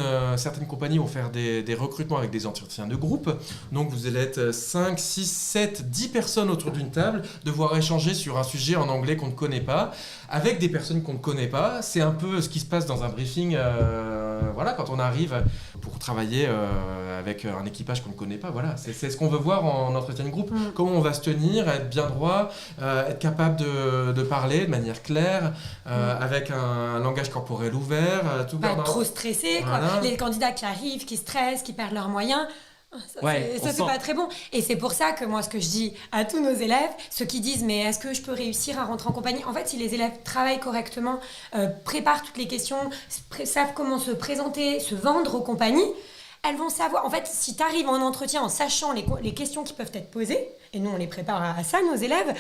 compagnies vont faire des recrutements avec des entretiens de groupe. Donc vous allez être 5, 6, 7, 10 personnes autour d'une table, devoir échanger sur un sujet en anglais qu'on ne connaît pas, avec des personnes qu'on ne connaît pas. C'est un peu ce qui se passe dans un briefing quand on arrive pour travailler avec un équipage qu'on ne connaît pas. Voilà, c'est ce qu'on veut voir en entretien de groupe. Comment on va se tenir, être bien droit, être capable de parler de manière claire, avec un langage corporel ouvert.
Pas être trop stressé. Voilà. Les candidats qui arrivent, qui stressent, qui perdent leurs moyens... Ça c'est pas très bon. Et c'est pour ça que moi, ce que je dis à tous nos élèves, ceux qui disent mais est-ce que je peux réussir à rentrer en compagnie, en fait si les élèves travaillent correctement, préparent toutes les questions, savent comment se présenter, se vendre aux compagnies, elles vont savoir. En fait, si tu arrives en entretien en sachant les questions qui peuvent être posées, et nous on les prépare à ça, nos élèves,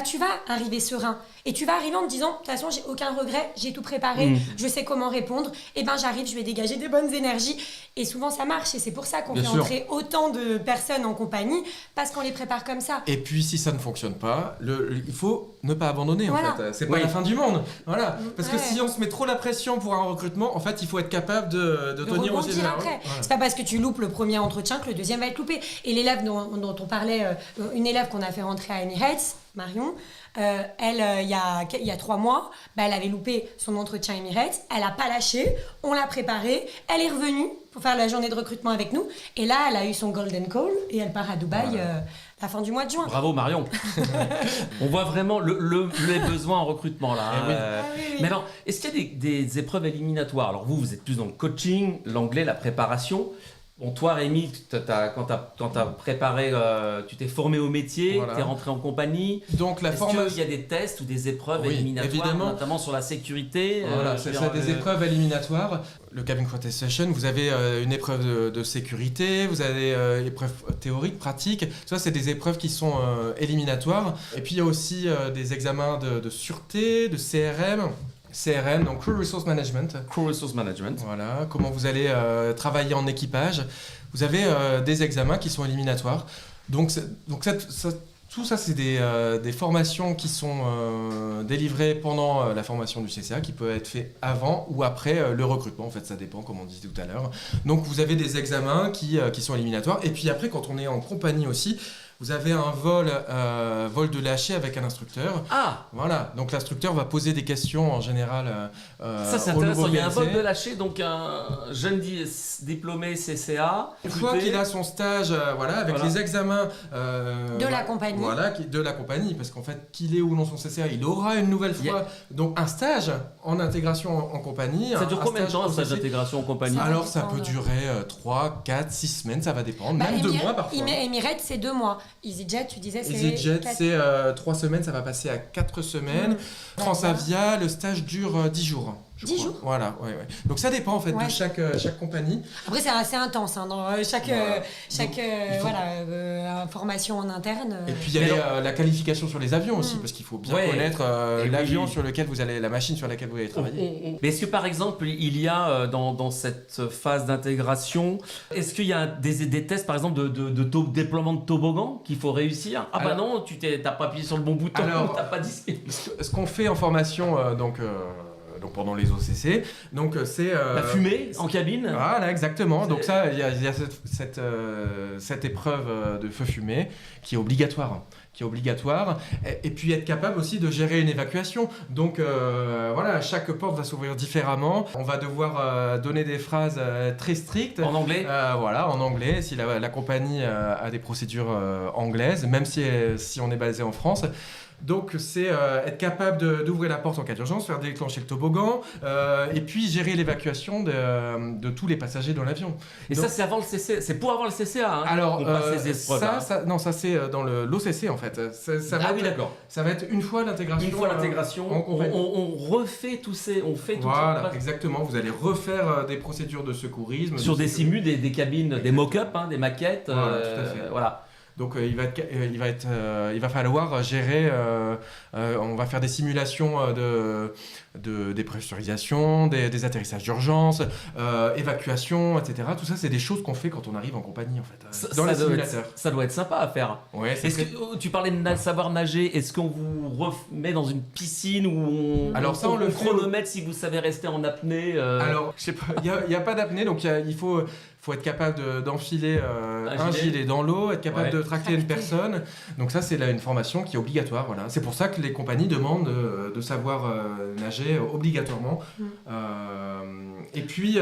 tu vas arriver serein. Et tu vas arriver en te disant, de toute façon, j'ai aucun regret, j'ai tout préparé, je sais comment répondre, et j'arrive, je vais dégager des bonnes énergies. Et souvent ça marche, et c'est pour ça qu'on fait entrer autant de personnes en compagnie, parce qu'on les prépare comme ça.
Et puis si ça ne fonctionne pas, il faut ne pas abandonner en fait. C'est pas la fin du monde. Voilà. Parce que si on se met trop la pression pour un recrutement, en fait il faut être capable de tenir aussi.
Après. C'est pas parce que tu loupes le premier entretien que le deuxième va être loupé. Et l'élève dont on parlait, une élève qu'on a fait rentrer à Emirates, Marion, elle, il y a 3 mois, elle avait loupé son entretien Emirates, elle n'a pas lâché, on l'a préparée, elle est revenue pour faire la journée de recrutement avec nous, et là elle a eu son Golden Call et elle part à Dubaï la fin du mois de juin.
Bravo Marion. On voit vraiment les besoins en recrutement là.
Oui.
Mais alors, est-ce qu'il y a des épreuves éliminatoires? Alors vous êtes plus dans le coaching, l'anglais, la préparation. Bon, toi, Rémi, quand tu as préparé, tu t'es formé au métier, tu es rentré en compagnie.
Donc,
est-ce qu'il y a des tests ou des épreuves éliminatoires,
évidemment.
Notamment sur la sécurité
c'est des épreuves éliminatoires. Le Cabin Crew Test Session, vous avez une épreuve de sécurité, vous avez épreuve théorique, pratique. Ça, c'est des épreuves qui sont éliminatoires. Et puis, il y a aussi des examens de sûreté, de CRM, donc Crew Resource Management.
Crew Resource Management.
Voilà, comment vous allez travailler en équipage. Vous avez des examens qui sont éliminatoires. Donc tout ça, c'est des formations qui sont délivrées pendant la formation du CCA, qui peuvent être fait avant ou après le recrutement. En fait, ça dépend, comme on disait tout à l'heure. Donc, vous avez des examens qui sont éliminatoires. Et puis après, quand on est en compagnie aussi, vous avez un vol de lâcher avec un instructeur.
Ah,
Voilà, donc l'instructeur va poser des questions en général
ça c'est
au nouveau
intéressant. Il y a un
PNC.
vol de lâcher, donc un jeune diplômé CCA.
Une fois qu'il a son stage, avec
Voilà.
les examens
De la compagnie.
Voilà, de la compagnie, parce qu'en fait, qu'il ait ou non son CCA, il aura une nouvelle fois donc un stage en intégration en compagnie.
Ça dure combien de temps un stage
OCC?
d'intégration en compagnie?
Alors ça
dépend
peut
de-
durer 3, 4, 6 semaines, ça va dépendre, même 2 mois parfois.
Emirates, c'est 2 mois. EasyJet, tu disais, c'est
EasyJet,
4.
c'est 3 semaines, ça va passer à 4 semaines. Transavia, le stage dure 10 jours. je
10
crois.
jours
Voilà, ouais. Donc ça dépend en fait
Ouais.
de chaque compagnie.
Après, c'est assez intense hein, dans chaque,
Voilà.
chaque
Donc, il faut-
information en interne.
Et puis il y a
Mais
la qualification sur les avions aussi, parce qu'il faut bien
Ouais.
connaître
Et
l'avion
oui.
sur lequel vous allez, la machine sur laquelle vous allez travailler.
Mais est-ce que par exemple il y a dans cette phase d'intégration, est-ce qu'il y a des tests par exemple de déploiement de toboggan qu'il faut réussir? Ah bah
Alors-
non, t'as pas appuyé sur le bon bouton,
Alors-
t'as pas dit.
Ce qu'on fait en formation donc pendant les OCC, donc c'est
La fumée en cabine.
Voilà, exactement.
C'est-
Donc ça, il y a cette épreuve de feu fumé qui est obligatoire. Et puis être capable aussi de gérer une évacuation. Donc chaque porte va s'ouvrir différemment. On va devoir donner des phrases très strictes.
En anglais.
En anglais, si la compagnie a des procédures anglaises, même si on est basé en France. Donc c'est être capable d'ouvrir la porte en cas d'urgence, faire déclencher le toboggan, et puis gérer l'évacuation de tous les passagers dans l'avion.
Et
Donc-
ça c'est avant le CC, c'est pour avoir le CCA. Hein,
Alors
qu'on passe ces épreuves.
ça c'est dans l'OCC en fait. Ça va
Ah oui
être-
d'accord.
Ça va être une fois l'intégration.
Une fois l'intégration,
en compagnie.
on refait on fait tout
Voilà,
ça.
exactement. Vous allez refaire des procédures de secourisme.
Sur
de
des
sécurité.
simus, des cabines, des mock-ups, hein, des maquettes.
Voilà, tout à fait.
Voilà.
Donc il va falloir gérer. On va faire des simulations de dépressurisation, des atterrissages d'urgence, évacuation, etc. Tout ça, c'est des choses qu'on fait quand on arrive en compagnie en fait, dans les simulateurs.
Ça doit être sympa à faire.
Ouais, c'est
Est-ce
très-
que tu parlais de savoir nager, est-ce qu'on vous remet dans une piscine où
Alors ça, on le fait au-
chronomètre si vous savez rester en apnée
Alors, je sais pas, il y a pas d'apnée, donc il faut être capable d'enfiler un gilet dans l'eau, être capable
Ouais.
de tracter une
Tracter.
personne. Donc ça, c'est une formation qui est obligatoire. Voilà. C'est pour ça que les compagnies demandent de savoir nager obligatoirement. Et puis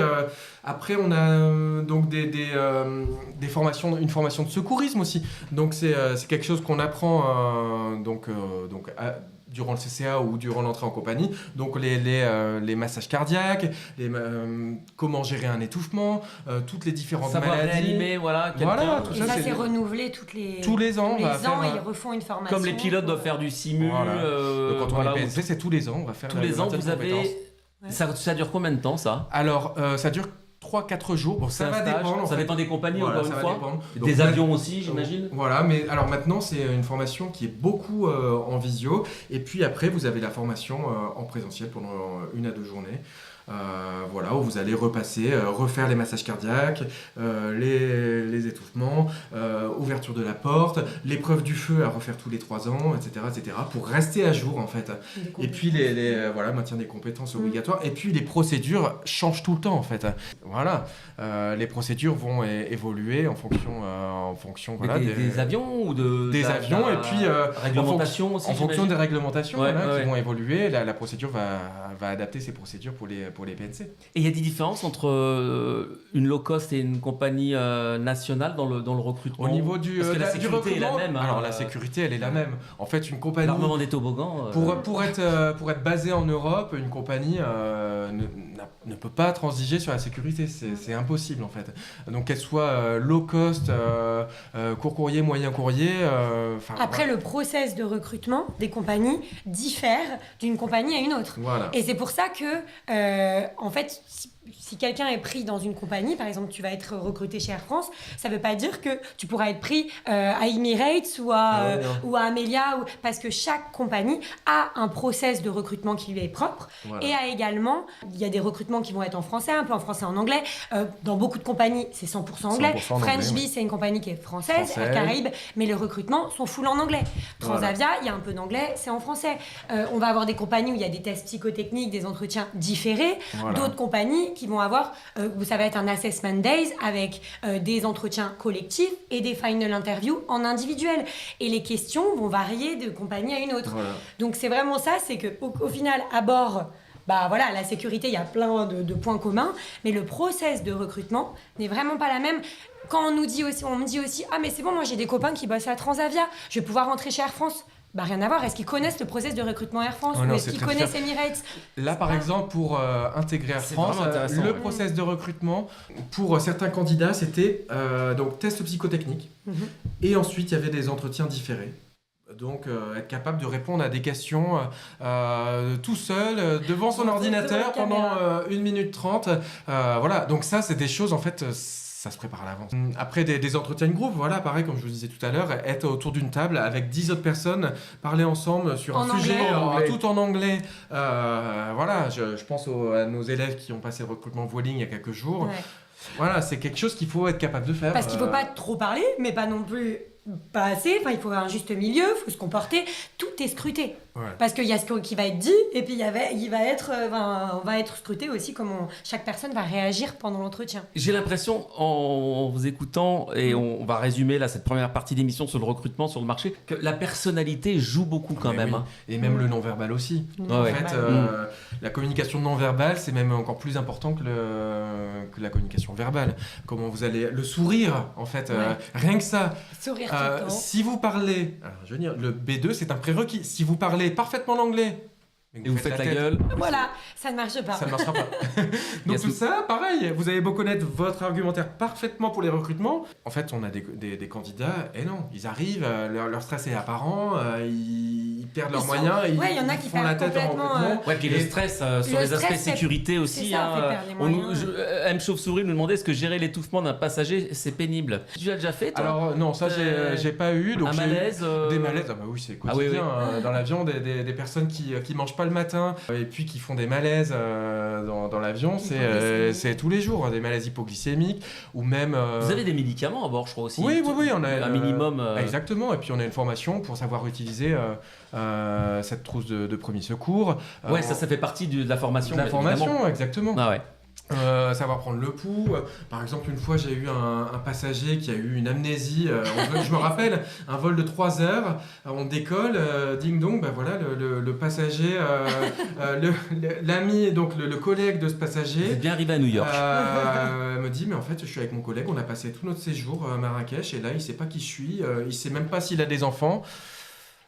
après, on a donc des formations, une formation de secourisme aussi. Donc c'est quelque chose qu'on apprend durant le CCA ou durant l'entrée en compagnie. Donc les massages cardiaques, comment gérer un étouffement, toutes les différentes
savoir
maladies.
réanimer, voilà.
Voilà,
quelqu'un.
tout
Et
ça,
ça,
c'est-
c'est renouvelé tous les
ans.
tous
on va
les
faire
ans,
un-
ils refont une formation.
Comme les pilotes doivent faire du simu.
Voilà. Donc, quand on
voilà,
est PNC, c'est tous les ans. On va faire
tous
le
les ans,
maintien de
vous avez.
compétences.
Ça dure combien de temps ça?
Alors, ça dure 3-4 jours. Bon,
C'est
ça
un
va
stage,
dépendre. en
ça
fait.
dépend des compagnies,
Voilà,
encore
ça
une
va
fois.
dépendre.
Des
Donc,
avions aussi, j'imagine.
Voilà, mais alors maintenant, c'est une formation qui est beaucoup en visio. Et puis après, vous avez la formation en présentiel pendant 1 à 2 journées. Où vous allez repasser, refaire les massages cardiaques, les étouffements, ouverture de la porte, l'épreuve du feu à refaire tous les 3 ans, etc., pour rester à jour en fait. Et puis maintien des compétences obligatoires. Et puis les procédures changent tout le temps en fait. Voilà, les procédures vont évoluer en fonction
Mais des avions ou
des avions et puis
réglementation aussi,
en fonction des
j'imagine.
réglementations
Ouais,
qui
ouais.
vont évoluer. La procédure va adapter ses procédures pour les PNC.
Et il y a des différences entre une low cost et une compagnie nationale dans le recrutement.
Au niveau du
Parce que la
du
sécurité est la
recrutement,
même. hein.
alors la sécurité elle est la même. En fait une compagnie
L'armement des toboggans.
pour être basée en Europe, une compagnie ne peut pas transiger sur la sécurité, c'est impossible en fait. Donc qu'elle soit low cost, court courrier, moyen courrier.
Après, le process de recrutement des compagnies diffère d'une compagnie à une autre.
Voilà.
Et c'est pour ça que, en fait, si quelqu'un est pris dans une compagnie, par exemple, tu vas être recruté chez Air France, ça ne veut pas dire que tu pourras être pris à Emirates ou à Amelia, parce que chaque compagnie a un process de recrutement qui lui est propre.
Voilà.
Et il y a des recrutements qui vont être en français, un peu en français, en anglais. Dans beaucoup de compagnies, c'est 100% anglais.
100% anglais,
French Bee,
oui.
c'est une compagnie qui est française,
Français.
Air Caraïbes, mais les recrutements sont full en anglais. Transavia, il y a un peu d'anglais, c'est en français. On va avoir des compagnies où il y a des tests psychotechniques, des entretiens différés.
Voilà.
D'autres compagnies compagnies qui vont avoir, où ça va être un assessment days avec des entretiens collectifs et des final interviews en individuel. Et les questions vont varier de compagnie à une autre.
Voilà.
Donc c'est vraiment ça, c'est qu'au final, à bord, la sécurité, il y a plein de points communs, mais le process de recrutement n'est vraiment pas la même. Quand on me dit aussi, ah mais c'est bon, moi j'ai des copains qui bossent à Transavia, je vais pouvoir rentrer chez Air France. Rien à voir. Est-ce qu'ils connaissent le process de recrutement Air France ou est-ce qu'ils connaissent Emirates?
Là, par exemple, pour intégrer Air France, le process de recrutement, pour certains candidats, c'était donc test psychotechnique. Et ensuite, il y avait des entretiens différés. Donc, être capable de répondre à des questions tout seul, devant son ordinateur, pendant 1 minute 30. Voilà, donc ça, c'est des choses, en fait... ça se prépare à l'avance. Après des entretiens de groupe, voilà, pareil, comme je vous disais tout à l'heure, être autour d'une table avec 10 autres personnes, parler ensemble sur un sujet, tout en anglais. Voilà, je pense à nos élèves qui ont passé le recrutement Vueling il y a quelques jours. Ouais. Voilà, c'est quelque chose qu'il faut être capable de faire.
Parce qu'il ne faut pas trop parler, mais pas non plus pas assez. Enfin, il faut un juste milieu, il faut se comporter. Tout est scruté. Ouais. Parce qu'il y a ce qui va être dit, et puis on va être scruté aussi comment chaque personne va réagir pendant l'entretien.
J'ai l'impression, en vous écoutant, et on va résumer là, cette première partie d'émission sur le recrutement, sur le marché, que la personnalité joue beaucoup quand même.
Oui.
Hein.
Et même le non-verbal aussi. En fait, la communication non-verbale, c'est même encore plus important que la communication verbale. Comment vous allez... Le sourire, en fait, rien que ça.
Sourire tout le temps.
Si vous parlez... Alors, je veux dire, le B2, c'est un prérequis. Si vous parlez parfaitement l'anglais,
et vous faites la gueule.
Voilà, ça ne marche pas.
Ça ne marchera pas. Donc tout ça, pareil, vous avez beau connaître votre argumentaire parfaitement pour les recrutements. En fait, on a des candidats, et non, ils arrivent, leur stress est apparent, ils perdent leurs moyens, ils
y en a qui
font la tête en recrutement.
Ouais, puis le stress sur les aspects sécurité aussi.
C'est ça,
M. Chauve-souris nous demandait est-ce que gérer l'étouffement d'un passager, c'est pénible. Tu l'as déjà fait, toi?
Alors non, ça j'ai pas eu. Donc
un malaise
des malaises, ah bah oui, c'est quotidien. Dans l'avion, des personnes qui mangent pas le matin et puis qui font des malaises dans l'avion, c'est tous les jours, des malaises hypoglycémiques ou même...
Vous avez des médicaments à bord, je crois aussi.
Oui, on a
un minimum.
Exactement, et puis on a une formation pour savoir utiliser cette trousse de premier secours.
Ouais, ça fait partie de la formation.
De la formation, exactement.
Ah ouais.
Savoir prendre le pouls. Par exemple, une fois, j'ai eu un passager qui a eu une amnésie. Je me rappelle, un vol de 3 heures, on décolle, ding dong, voilà, le passager, l'ami, donc le collègue de ce passager.
Vous êtes bien arrivé à New York.
Me dit, mais en fait, je suis avec mon collègue, on a passé tout notre séjour à Marrakech, et là, il sait pas qui je suis, il sait même pas s'il a des enfants.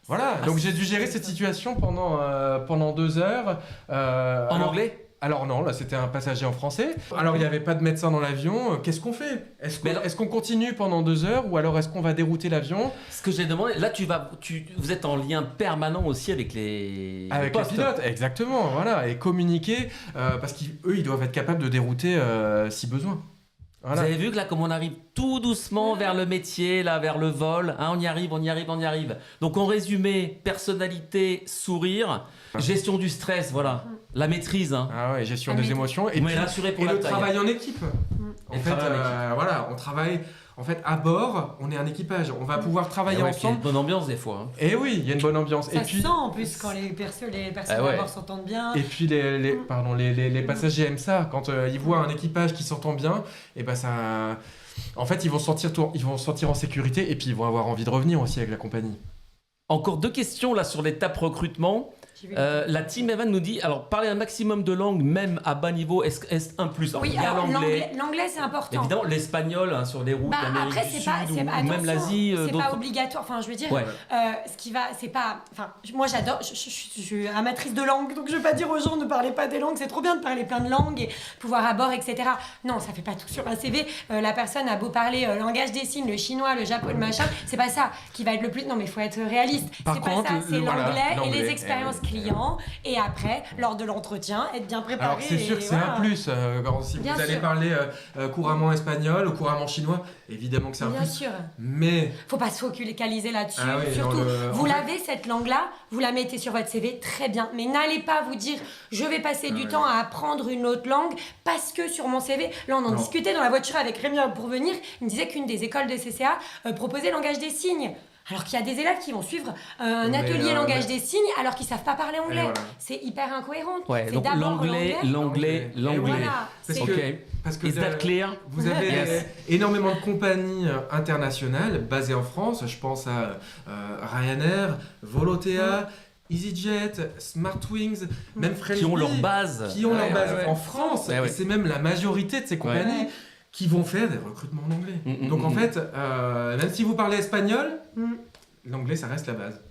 Voilà, donc j'ai dû gérer cette situation pendant 2 heures.
En anglais ?
Alors non, là c'était un passager en français. Alors il n'y avait pas de médecin dans l'avion. Qu'est-ce qu'on fait ? Est-ce qu'on continue pendant 2 heures ou alors est-ce qu'on va dérouter l'avion ?
Ce que j'ai demandé, là vous êtes en lien permanent aussi avec les
pilotes, exactement, voilà, et communiquer parce qu'eux ils doivent être capables de dérouter si besoin. Voilà.
Vous avez vu que là, comme on arrive tout doucement vers le métier, là, vers le vol, on y arrive. Donc en résumé, personnalité, sourire, gestion du stress, voilà, la maîtrise. Hein.
Ah ouais, gestion des émotions et puis,
rassuré pour
le travail en équipe. En fait, voilà, on travaille. En fait, à bord, on est un équipage. On va pouvoir travailler ensemble.
Il y a une bonne ambiance des fois. Hein.
Et oui, il y a une bonne ambiance.
Ça se sent en plus quand les personnes à bord s'entendent bien.
Et puis les passagers aiment ça. Quand ils voient un équipage qui s'entend bien, et ben ça. En fait, ils vont se sentir en sécurité et puis ils vont avoir envie de revenir aussi avec la compagnie.
Encore 2 questions là sur l'étape recrutement. La team Evan nous dit, alors parler un maximum de langues, même à bas niveau, est-ce un plus?
Oui, alors l'anglais c'est important.
Évidemment, l'espagnol sur les routes d'Amérique du Sud ou même l'Asie.
C'est pas obligatoire, enfin je veux dire, ce qui va, c'est pas... Enfin, moi j'adore, je suis amatrice de langue, donc je veux pas dire aux gens ne parlez pas des langues, c'est trop bien de parler plein de langues et pouvoir à bord, etc. Non, ça fait pas tout sur un CV. La personne a beau parler langage des signes, le chinois, le japonais, le machin, c'est pas ça qui va être le plus... Non mais il faut être réaliste.
Par contre,
pas ça, c'est l'anglais et les expériences clients et après lors de l'entretien être bien préparé.
Alors c'est sûr que c'est un plus si vous allez parler couramment espagnol ou couramment chinois, évidemment que c'est un plus.
Bien sûr.
Mais
faut pas se focaliser là-dessus. Surtout, vous l'avez cette langue-là, vous la mettez sur votre CV, très bien. Mais n'allez pas vous dire je vais passer du temps à apprendre une autre langue parce que sur mon CV, là on en discutait dans la voiture avec Rémi pour venir, il me disait qu'une des écoles de CCA proposait le langage des signes. Alors qu'il y a des élèves qui vont suivre un
Mais,
atelier langage des signes alors qu'ils savent pas parler anglais.
voilà.
C'est hyper incohérent.
Ouais,
C'est
donc
d'abord
l'anglais.
Voilà.
Parce
C'est-
que- Parce que
Is that clear?
vous avez
Yes.
énormément de compagnies internationales basées en France. Je pense à Ryanair, Volotea, EasyJet, Smartwings, même French
Qui ont leur
Bee,
base.
qui ont leur
Ouais,
base
ouais, ouais.
en France.
Ouais, ouais.
Et c'est même la majorité de ces compagnies
Ouais.
qui vont faire des recrutements en anglais. Donc en
mm.
fait, même si vous parlez espagnol,
Mm.
l'anglais ça reste la base.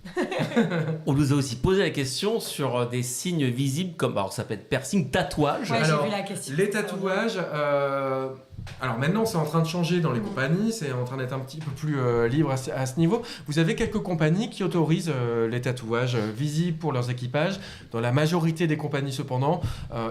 On nous a aussi posé la question sur des signes visibles comme, alors ça peut être piercing, tatouage.
Ouais,
Alors,
j'ai vu la question.
Les tatouages, alors maintenant c'est en train de changer dans les compagnies, c'est en train d'être un petit peu plus libre à ce niveau. Vous avez quelques compagnies qui autorisent les tatouages visibles pour leurs équipages. Dans la majorité des compagnies cependant,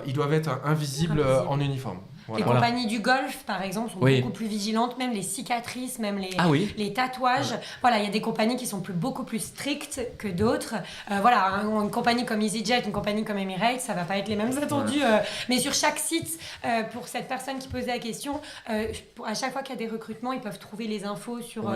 ils doivent être invisibles en uniforme.
Les
Voilà.
compagnies du golf, par exemple, sont
Oui.
beaucoup plus vigilantes, même les cicatrices, même les,
Ah oui.
les tatouages. Voilà, il y a des compagnies qui sont beaucoup plus strictes que d'autres. Voilà, une compagnie comme EasyJet, une compagnie comme Emirates, ça va pas être les mêmes attendus. Mais sur chaque site, pour cette personne qui posait la question, à chaque fois qu'il y a des recrutements, ils peuvent trouver les infos sur...
Ouais.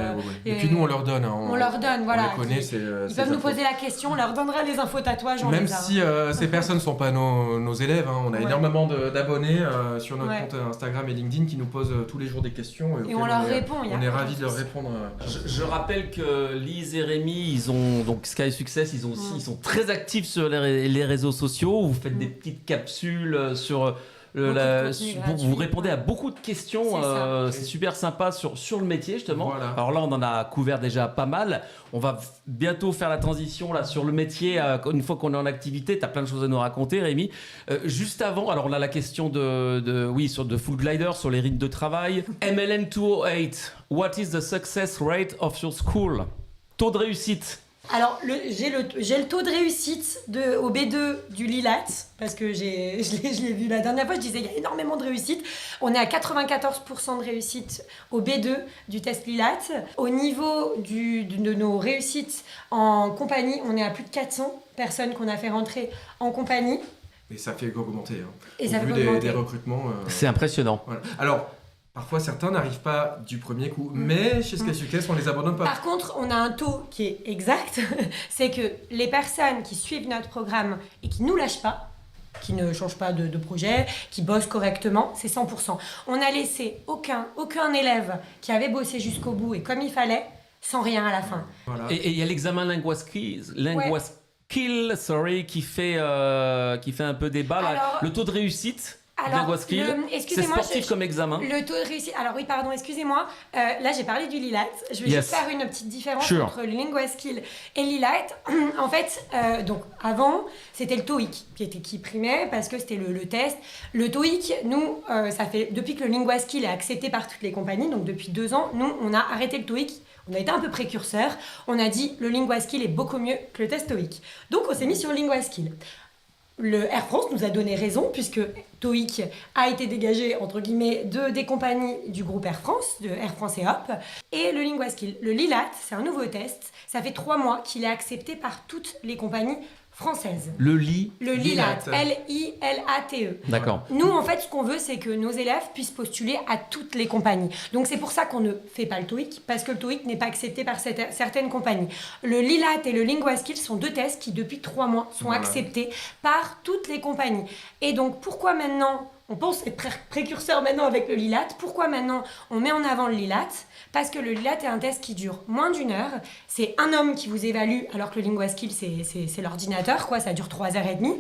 Et puis nous on leur donne. Hein,
on leur donne, voilà.
On les connaît,
Ils peuvent nous poser la question, on leur donnera les infos tatouages. On
Même
les a.
si ces personnes ne sont pas nos élèves, hein, on a
Ouais.
énormément d'abonnés sur notre
Ouais.
compte Instagram et LinkedIn qui nous posent tous les jours des questions.
Et
auxquelles
on leur
est-
répond. il y a
On est
aucun
ravis de leur
souci.
répondre.
Je rappelle que Lise et Rémi, ils ont donc Sky Success, ils sont très actifs sur les réseaux sociaux. Vous faites des petites capsules sur
Beaucoup de contenu gratuit.
vous répondez à beaucoup de questions.
C'est ça.
C'est super sympa sur le métier justement.
Voilà.
Alors là, on en a couvert déjà pas mal. On va bientôt faire la transition là sur le métier. Une fois qu'on est en activité, tu as plein de choses à nous raconter, Rémi. Juste avant, alors on a la question de Full Glider sur les rythmes de travail. MLN 208, what is the success rate of your school? Taux de réussite.
Alors, j'ai le taux de réussite au B2 du Lilat, parce que je l'ai vu la dernière fois, je disais il y a énormément de réussite. On est à 94% de réussite au B2 du test Lilat. Au niveau de nos réussites en compagnie, on est à plus de 400 personnes qu'on a fait rentrer en compagnie.
Et ça fait qu'augmenter. Hein.
Et
Au
ça
vu
fait qu'augmenter.
des recrutements.
C'est impressionnant.
Voilà. Alors, parfois certains n'arrivent pas du premier coup, mais chez Sky Success, on les abandonne pas.
Par contre, on a un taux qui est exact, c'est que les personnes qui suivent notre programme et qui ne nous lâchent pas, qui ne changent pas de projet, qui bossent correctement, c'est 100%. On n'a laissé aucun élève qui avait bossé jusqu'au bout et comme il fallait, sans rien à la fin.
Voilà.
Et il y a l'examen LinguaSkill, qui fait un peu débat. Là.
Alors-
Le taux de réussite,
Alors,
LinguaSkill, c'est
excusez-moi,
sportif comme examen.
Le taux de réussite. Alors oui, pardon, excusez-moi. Là, j'ai parlé du Lilat. Je vais
Yes.
juste faire une petite différence
Sure.
entre le LinguaSkill et le Lilat. En fait, donc avant, c'était le TOEIC qui primait parce que c'était le test. Le TOEIC, nous, ça fait depuis que le LinguaSkill est accepté par toutes les compagnies, donc depuis 2 ans, nous, on a arrêté le TOEIC. On a été un peu précurseur. On a dit le LinguaSkill est beaucoup mieux que le test TOEIC. Donc, on s'est mis sur le LinguaSkill. Le Air France nous a donné raison puisque TOEIC a été dégagé entre guillemets des compagnies du groupe Air France, de Air France et Hop, et le LinguaSkill. Le Lilat, c'est un nouveau test. Ça fait 3 mois qu'il est accepté par toutes les compagnies françaises.
Le lit,
Le Lilat, L-I-L-A-T-E.
d'accord.
Nous, en fait, ce qu'on veut, c'est que nos élèves puissent postuler à toutes les compagnies. Donc, c'est pour ça qu'on ne fait pas le TOEIC, parce que le TOEIC n'est pas accepté par certaines compagnies. Le Lilat et le LinguaSkill sont 2 tests qui, depuis 3 mois, sont
Voilà.
acceptés par toutes les compagnies. Et donc, pourquoi maintenant, on pense être précurseur maintenant avec le Lilat, pourquoi maintenant on met en avant le Lilat? Parce que le Lilat est un test qui dure moins d'1 heure. C'est un homme qui vous évalue, alors que le LinguaSkill, c'est l'ordinateur, quoi, ça dure 3h30.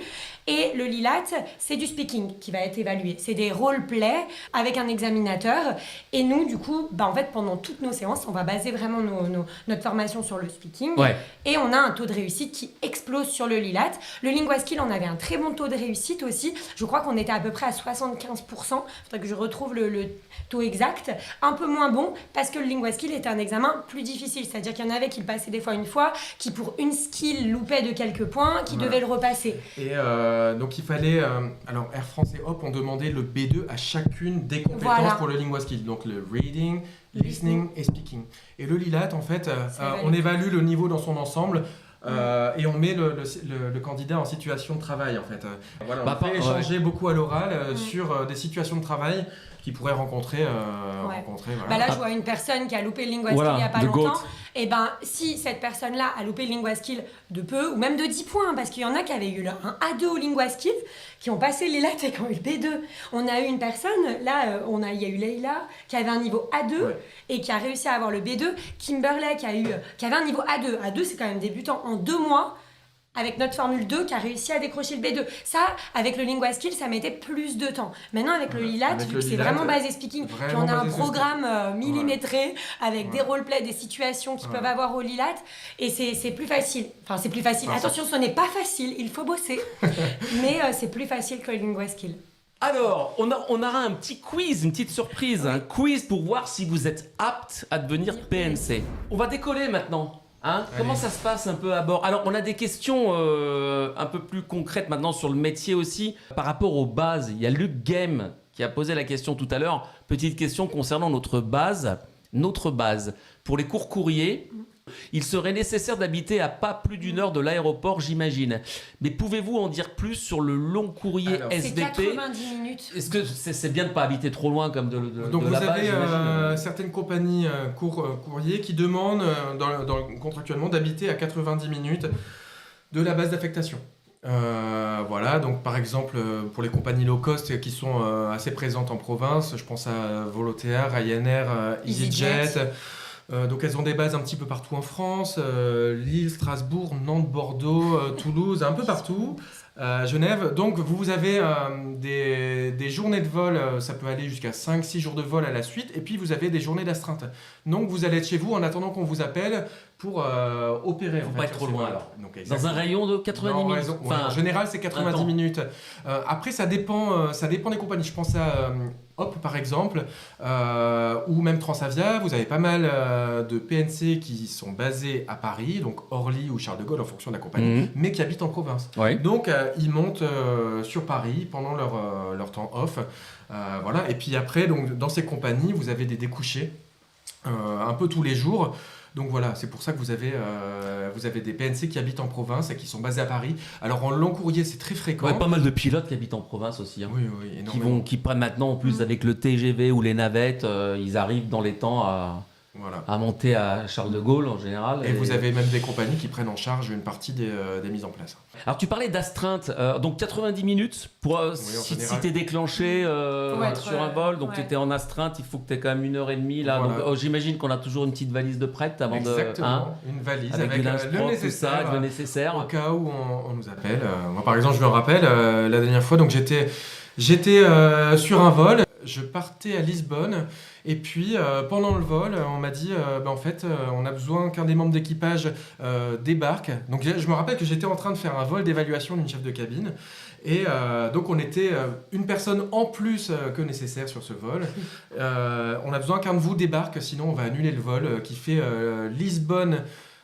Et le Lilat, c'est du speaking qui va être évalué. C'est des role-play avec un examinateur. Et nous, du coup, en fait, pendant toutes nos séances, on va baser vraiment notre formation sur le speaking.
Ouais.
Et on a un taux de réussite qui explose sur le Lilat. Le LinguaSkill, on avait un très bon taux de réussite aussi. Je crois qu'on était à peu près à 75%. Il faudrait que je retrouve le taux exact. Un peu moins bon parce que le LinguaSkill était un examen plus difficile. C'est-à-dire qu'il y en avait qui le passaient des fois une fois, qui pour une skill loupaient de quelques points, qui
Voilà.
devaient le repasser.
Et donc il fallait, alors Air France et Hop ont demandé le B2 à chacune des compétences
Voilà.
pour le LinguaSkill, donc le reading, listening et speaking. Et le Lilat, en fait, on évalue le niveau dans son ensemble. Et on met le candidat en situation de travail en fait. Voilà, on fait échanger beaucoup à l'oral sur des situations de travail qu'il pourrait rencontrer.
Ouais.
Voilà.
Là, je vois une personne qui a loupé le LinguaSkill
Voilà,
il n'y a pas
the
longtemps.
goat.
Et ben si cette personne-là a loupé le LinguaSkill de peu, ou même de 10 points, parce qu'il y en a qui avaient eu un A2 au LinguaSkill, qui ont passé les lattes et qui ont eu le B2. On a eu une personne, là, il y a eu Leïla, qui avait un niveau A2 et qui a réussi à avoir le B2. Kimberley, qui avait un niveau A2. A2, c'est quand même débutant en 2 mois. Avec notre Formule 2 qui a réussi à décrocher le B2. Ça, avec le LinguaSkill, ça mettait plus de temps. Maintenant, avec le LILAT, vu que c'est vraiment basé speaking, puis on a un programme millimétré avec des roleplays, des situations qu'ils peuvent avoir au LILAT, et c'est plus facile. Enfin, c'est plus facile. Attention, ce n'est pas facile, il faut bosser. Mais c'est plus facile que le LinguaSkill.
Alors, on aura un petit quiz, une petite surprise. Un quiz pour voir si vous êtes apte à devenir PNC. On va décoller maintenant. Comment ça se passe un peu à bord? Alors, on a des questions un peu plus concrètes maintenant sur le métier aussi. Par rapport aux bases, il y a Luc Game qui a posé la question tout à l'heure. Petite question concernant notre base. Notre base. Pour les courts courriers, il serait nécessaire d'habiter à pas plus d'1 heure de l'aéroport, j'imagine. Mais pouvez-vous en dire plus sur le long courrier SVP?
C'est 90 minutes.
Est-ce que c'est bien de ne pas habiter trop loin comme de
Donc
de
vous
la base,
avez certaines compagnies courrier qui demandent contractuellement d'habiter à 90 minutes de la base d'affectation. Voilà, donc par exemple pour les compagnies low cost qui sont assez présentes en province, je pense à Volotea, Ryanair, EasyJet. Donc elles ont des bases un petit peu partout en France, Lille, Strasbourg, Nantes, Bordeaux, Toulouse, un peu partout, Genève. Donc vous avez des journées de vol, ça peut aller jusqu'à 5-6 jours de vol à la suite, et puis vous avez des journées d'astreinte. Donc vous allez être chez vous en attendant qu'on vous appelle pour opérer.
Faut pas être trop loin alors.
Donc,
dans un rayon de 90 minutes.
En général c'est 90 minutes. Après ça dépend des compagnies. Je pense à Hop par exemple, ou même Transavia. Vous avez pas mal de PNC qui sont basés à Paris, donc Orly ou Charles de Gaulle en fonction de la compagnie, mais qui habitent en province. Donc ils montent sur Paris pendant leur temps off. Voilà. Et puis après, donc, dans ces compagnies, vous avez des découchés un peu tous les jours. Donc voilà, c'est pour ça que vous avez des PNC qui habitent en province et qui sont basés à Paris. Alors en long courrier, c'est très fréquent.
Pas mal de pilotes qui habitent en province aussi.
Oui, énormément.
Qui prennent maintenant, en plus avec le TGV ou les navettes, ils arrivent dans les temps à monter à Charles de Gaulle en général.
Et vous avez même des compagnies qui prennent en charge une partie des mises en place.
Alors tu parlais d'astreinte, donc 90 minutes pour si tu es déclenché sur un vol, donc tu étais en astreinte, il faut que tu aies quand même 1h30 là.
Voilà.
Donc, j'imagine qu'on a toujours une petite valise de prête avant
Exactement, une valise avec
le nécessaire.
Au cas où on nous appelle. Moi par exemple, je me rappelle la dernière fois, donc j'étais sur un vol, je partais à Lisbonne. Et puis, pendant le vol, on m'a dit, en fait, on a besoin qu'un des membres d'équipage débarque. Donc, je me rappelle que j'étais en train de faire un vol d'évaluation d'une chef de cabine. Et donc, on était une personne en plus que nécessaire sur ce vol. On a besoin qu'un de vous débarque, sinon on va annuler le vol qui fait Lisbonne.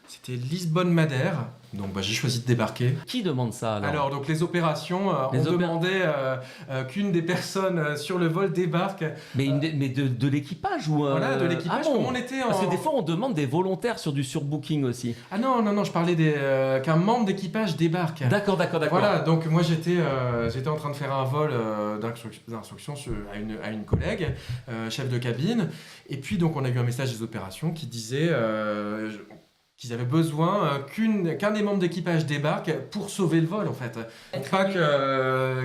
C'était Lisbonne-Madère. Donc j'ai choisi de débarquer.
Qui demande ça alors
donc les opérations, on demandait qu'une des personnes sur le vol débarque.
Mais de l'équipage ou
Voilà, de l'équipage. Comme on était
Parce que des fois on demande des volontaires sur du surbooking aussi.
Ah non, je parlais qu'un membre d'équipage débarque.
D'accord.
Voilà, donc moi j'étais en train de faire un vol d'instruction à une collègue, chef de cabine. Et puis donc on a eu un message des opérations qui disait qu'ils avaient besoin qu'un des membres d'équipage débarque pour sauver le vol en fait. Donc pas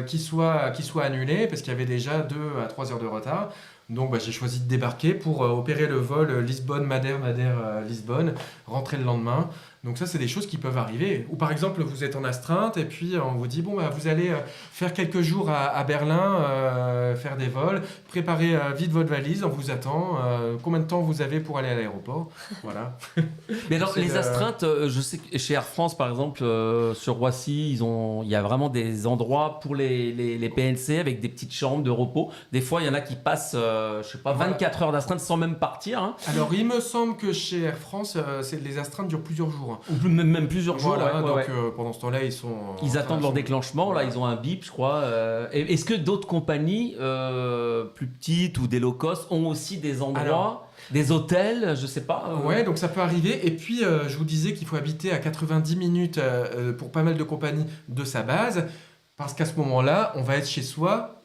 qu'il soit annulé parce qu'il y avait déjà 2 à 3 heures de retard. Donc j'ai choisi de débarquer pour opérer le vol Lisbonne-Madère, Madère-Lisbonne, rentrer le lendemain. Donc ça, c'est des choses qui peuvent arriver. Ou par exemple, vous êtes en astreinte et puis on vous dit, vous allez faire quelques jours à Berlin, faire des vols, préparez vite votre valise, on vous attend. Combien de temps vous avez pour aller à l'aéroport? Voilà.
Mais alors, les astreintes, je sais que chez Air France, par exemple, sur Roissy, il y a vraiment des endroits pour les PNC avec des petites chambres de repos. Des fois, il y en a qui passent, 24 heures d'astreinte sans même partir. Hein.
Alors, il me semble que chez Air France, les astreintes durent plusieurs jours.
Ou même plusieurs jours.
Voilà, donc pendant ce temps-là,
ils attendent leur déclenchement. Là, ils ont un bip, je crois. Est-ce que d'autres compagnies plus petites ou des low cost ont aussi des endroits, des hôtels, je sais pas
Ouais, donc ça peut arriver. Et puis, je vous disais qu'il faut habiter à 90 minutes pour pas mal de compagnies de sa base, parce qu'à ce moment-là, on va être chez soi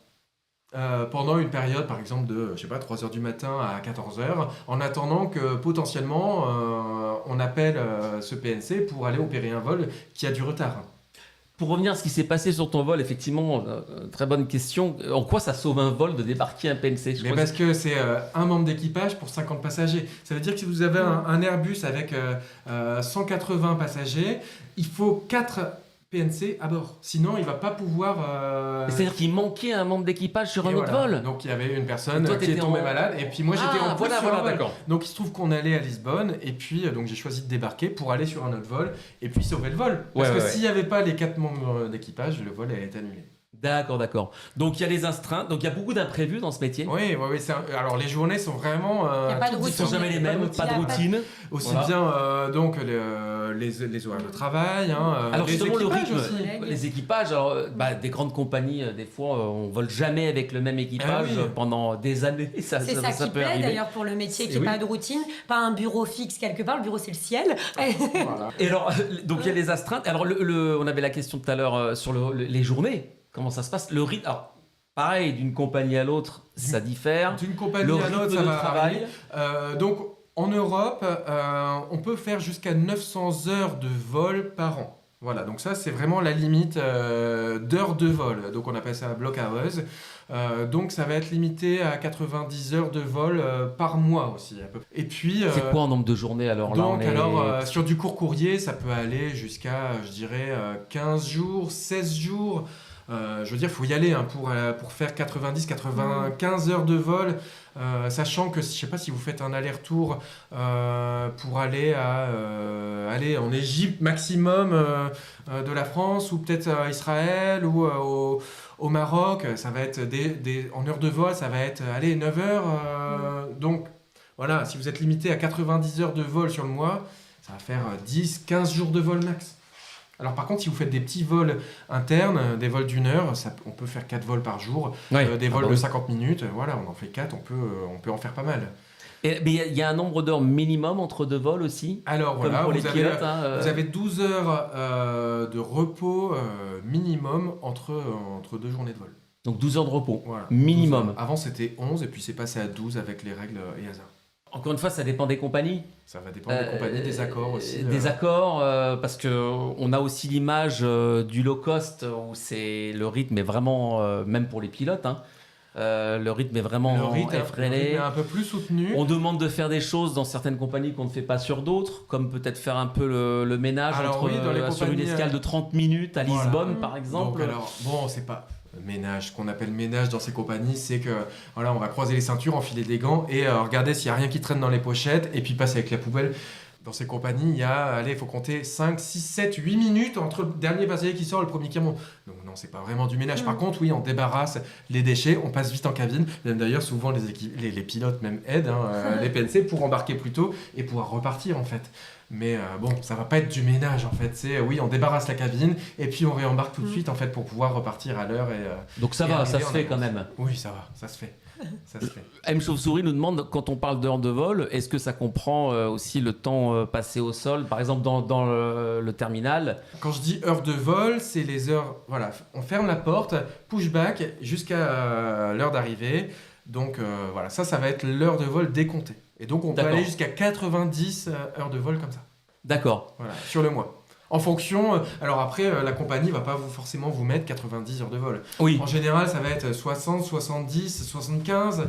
pendant une période, par exemple, de, je sais pas, 3 heures du matin à 14 heures, en attendant que potentiellement on appelle ce PNC pour aller opérer un vol qui a du retard.
Pour revenir à ce qui s'est passé sur ton vol, effectivement, très bonne question. En quoi ça sauve un vol de débarquer un PNC?
Mais parce que c'est un membre d'équipage pour 50 passagers. Ça veut dire que si vous avez un Airbus avec 180 passagers, il faut 4 PNC à bord. Sinon, il ne va pas pouvoir...
C'est-à-dire qu'il manquait un membre d'équipage sur un
Et
autre
voilà.
vol.
Donc il y avait une personne
Toi,
qui est
t'étais
tombée
en-
malade, et puis moi j'étais en plus
voilà,
sur un vol.
d'accord.
Donc il se trouve qu'on allait à Lisbonne, et puis donc j'ai choisi de débarquer pour aller sur un autre vol, et puis sauver le vol. Parce
Ouais,
que
ouais,
s'il n'y avait pas les 4 membres d'équipage, le vol allait être annulé.
D'accord. Donc il y a les astreintes, donc il y a beaucoup d'imprévus dans ce métier.
Oui, alors les journées sont vraiment...
Il y a pas de
toutes
routine.
Ils sont jamais les mêmes, pas de routine.
Aussi
Voilà.
bien donc les horaires de travail,
Alors
les
justement le
équipages
rythme,
aussi.
Collègues.
les équipages, alors, des grandes compagnies, des fois on vole jamais avec le même équipage
Ah oui.
pendant des années. Ça
C'est ça qui
peut
plaît
arriver.
d'ailleurs pour le métier,
Et
qui n'y
oui.
pas de routine, pas un bureau fixe quelque part, le bureau c'est le ciel.
Voilà.
Et alors, donc il y a les astreintes. Alors on avait la question tout à l'heure sur les journées. Comment ça se passe? Le rythme, alors pareil, d'une compagnie à l'autre, ça diffère.
D'une compagnie
Le
à
rythme
l'autre,
de
ça va
travail.
varier. Donc en Europe, on peut faire jusqu'à 900 heures de vol par an. Voilà, donc ça c'est vraiment la limite d'heures de vol. Donc on appelle ça block hours. Donc ça va être limité à 90 heures de vol par mois aussi. À peu près. Et puis,
C'est quoi en nombre de journées alors là, on
donc
est-
sur du court courrier, ça peut aller jusqu'à, je dirais, 15 jours, 16 jours. Je veux dire, il faut y aller pour faire 90-95 heures de vol, sachant que, je ne sais pas si vous faites un aller-retour pour aller aller en Égypte maximum de la France, ou peut-être à Israël, ou au Maroc, ça va être en heures de vol, ça va être 9 heures. Donc voilà, si vous êtes limité à 90 heures de vol sur le mois, ça va faire 10-15 jours de vol max. Alors par contre, si vous faites des petits vols internes, des vols d'1 heure, on peut faire 4 vols par jour,
Ouais.
des
Ah
vols
bah
de
oui.
50 minutes, voilà, on en fait 4, on peut en faire pas mal.
Mais il y a un nombre d'heures minimum entre deux vols aussi,
Alors
comme
voilà,
pour les
vous
pilotes. hein,
vous avez 12 heures de repos minimum entre 2 journées de vol.
Donc 12 heures de repos.
Voilà,
Minimum.
12 heures. Avant c'était 11 et puis c'est passé à 12 avec les règles EASA.
Encore une fois, ça dépend des compagnies.
Ça va dépendre des compagnies, des accords aussi.
Des accords, parce qu'on a aussi l'image du low cost où le rythme est vraiment, même pour les pilotes, le rythme est vraiment
le rythme
effréné.
est un peu plus soutenu.
On demande de faire des choses dans certaines compagnies qu'on ne fait pas sur d'autres, comme peut-être faire un peu le ménage
Alors oui, dans les
sur une
compagnies,
escale de 30 minutes à
voilà.
Lisbonne, par exemple.
Donc alors, bon, c'est pas ménage. Ce qu'on appelle ménage dans ces compagnies, c'est que voilà, on va croiser les ceintures, enfiler des gants et regarder s'il n'y a rien qui traîne dans les pochettes et puis passer avec la poubelle. Dans ces compagnies, il y a, allez, il faut compter 5, 6, 7, 8 minutes entre le dernier passager qui sort et le premier qui remonte. Donc non, c'est pas vraiment du ménage. Par contre, oui, on débarrasse les déchets, on passe vite en cabine. Même d'ailleurs, souvent, les pilotes même aident les PNC pour embarquer plus tôt et pouvoir repartir, en fait. Mais bon, ça va pas être du ménage, en fait. C'est, oui, on débarrasse la cabine et puis on réembarque tout de suite, en fait, pour pouvoir repartir à l'heure.
Donc ça
Et
va, ça
arriver
se
en
fait quand
avance.
même.
Oui, ça va, ça se fait. Ça se fait.
M. Chauve-souris nous demande, quand on parle d'heures de vol, est-ce que ça comprend aussi le temps passé au sol, par exemple dans le terminal?
Quand je dis heure de vol, c'est les heures. Voilà, on ferme la porte, pushback jusqu'à l'heure d'arrivée. Donc voilà, ça va être l'heure de vol décomptée. Et donc on peut
D'accord.
aller jusqu'à 90 heures de vol comme ça.
D'accord.
Voilà, sur le mois. En fonction. Alors après, la compagnie va pas forcément vous mettre 90 heures de vol.
Oui.
En général, ça va être 60, 70, 75,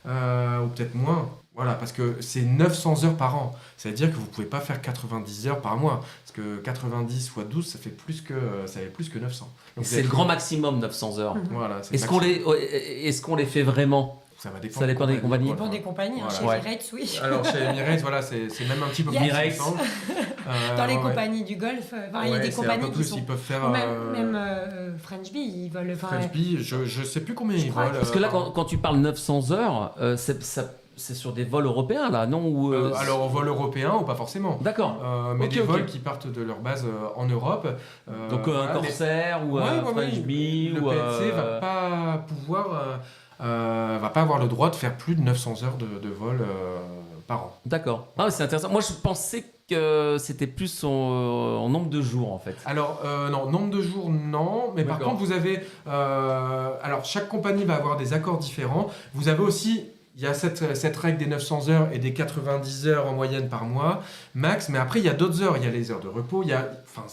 ou peut-être moins. Voilà, parce que c'est 900 heures par an. Ça veut dire que vous pouvez pas faire 90 heures par mois. Parce que 90 fois 12, ça fait plus que 900. Donc, vous
C'est
êtes-
le grand maximum, 900 heures.
Voilà, c'est
Est-ce
maximum.
qu'on les fait vraiment?
Ça va dépendre
ça dépend des compagnies.
Ça dépend des compagnies.
Voilà.
Chez
Ouais.
Emirates, oui.
Alors chez Emirates, voilà, c'est même un petit peu
Il y a-
plus.
Emirates.
il me semble.
Dans les
Ouais, ouais.
compagnies du Golfe, enfin, il y a
Ouais,
des
c'est un
compagnies
peu
qui
plus,
sont.
ils peuvent faire.
Ou même French Bee, ils veulent. Enfin,
French Bee, je sais plus combien ils
crois
volent.
Parce que là, quand tu parles 900 heures, c'est sur des vols européens, là, non? Ou,
alors au vol européen ou pas forcément.
D'accord.
Mais
Ok,
des
ok.
vols qui partent de leur base en Europe.
Donc
voilà,
un Corsair ou
Ouais,
un
ouais,
French
ouais.
Bee
Le
ou
PNC va pas pouvoir, va pas avoir le droit de faire plus de 900 heures de vol par an.
D'accord. Ah, c'est intéressant. Moi, je pensais que c'était plus en nombre de jours en fait.
Alors, non, nombre de jours, non. Mais par
D'accord.
contre, vous avez... alors, chaque compagnie va avoir des accords différents. Vous avez aussi... Il y a cette règle des 900 heures et des 90 heures en moyenne par mois, max. Mais après, il y a d'autres heures. Il y a les heures de repos.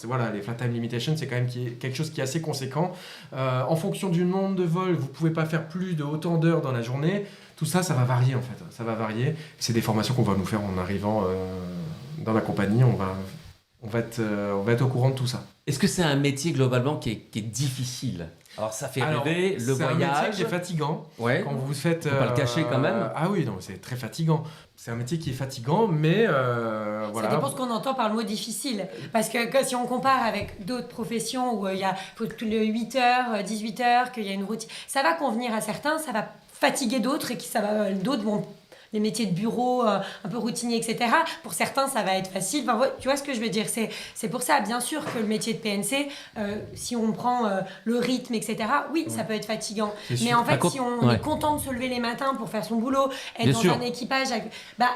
Voilà, les flat time limitations, c'est quand même quelque chose qui est assez conséquent. En fonction du nombre de vols, vous ne pouvez pas faire plus de autant d'heures dans la journée. Tout ça, ça va varier en fait. Ça va varier. C'est des formations qu'on va nous faire en arrivant dans la compagnie. On va être au courant de tout ça.
Est-ce que c'est un métier globalement qui est difficile? Alors ça fait rêver, le
c'est un métier
voyage.
qui est fatigant.
Ouais.
Quand vous faites...
Faut pas le cacher quand même.
Ah oui, non, c'est très fatigant. C'est un métier qui est fatigant, mais voilà.
Ça dépend ce qu'on entend par le mot difficile. Parce que si on compare avec d'autres professions où il faut tout le 8h, 18h, qu'il y a une routine, ça va convenir à certains, ça va fatiguer d'autres et d'autres vont... Les métiers de bureau, un peu routiniers, etc. Pour certains, ça va être facile. Enfin, tu vois ce que je veux dire? C'est pour ça, bien sûr, que le métier de PNC, si on prend le rythme, etc., oui, ça peut être fatigant. Mais en fait, si on est content de se lever les matins pour faire son boulot, être dans un équipage,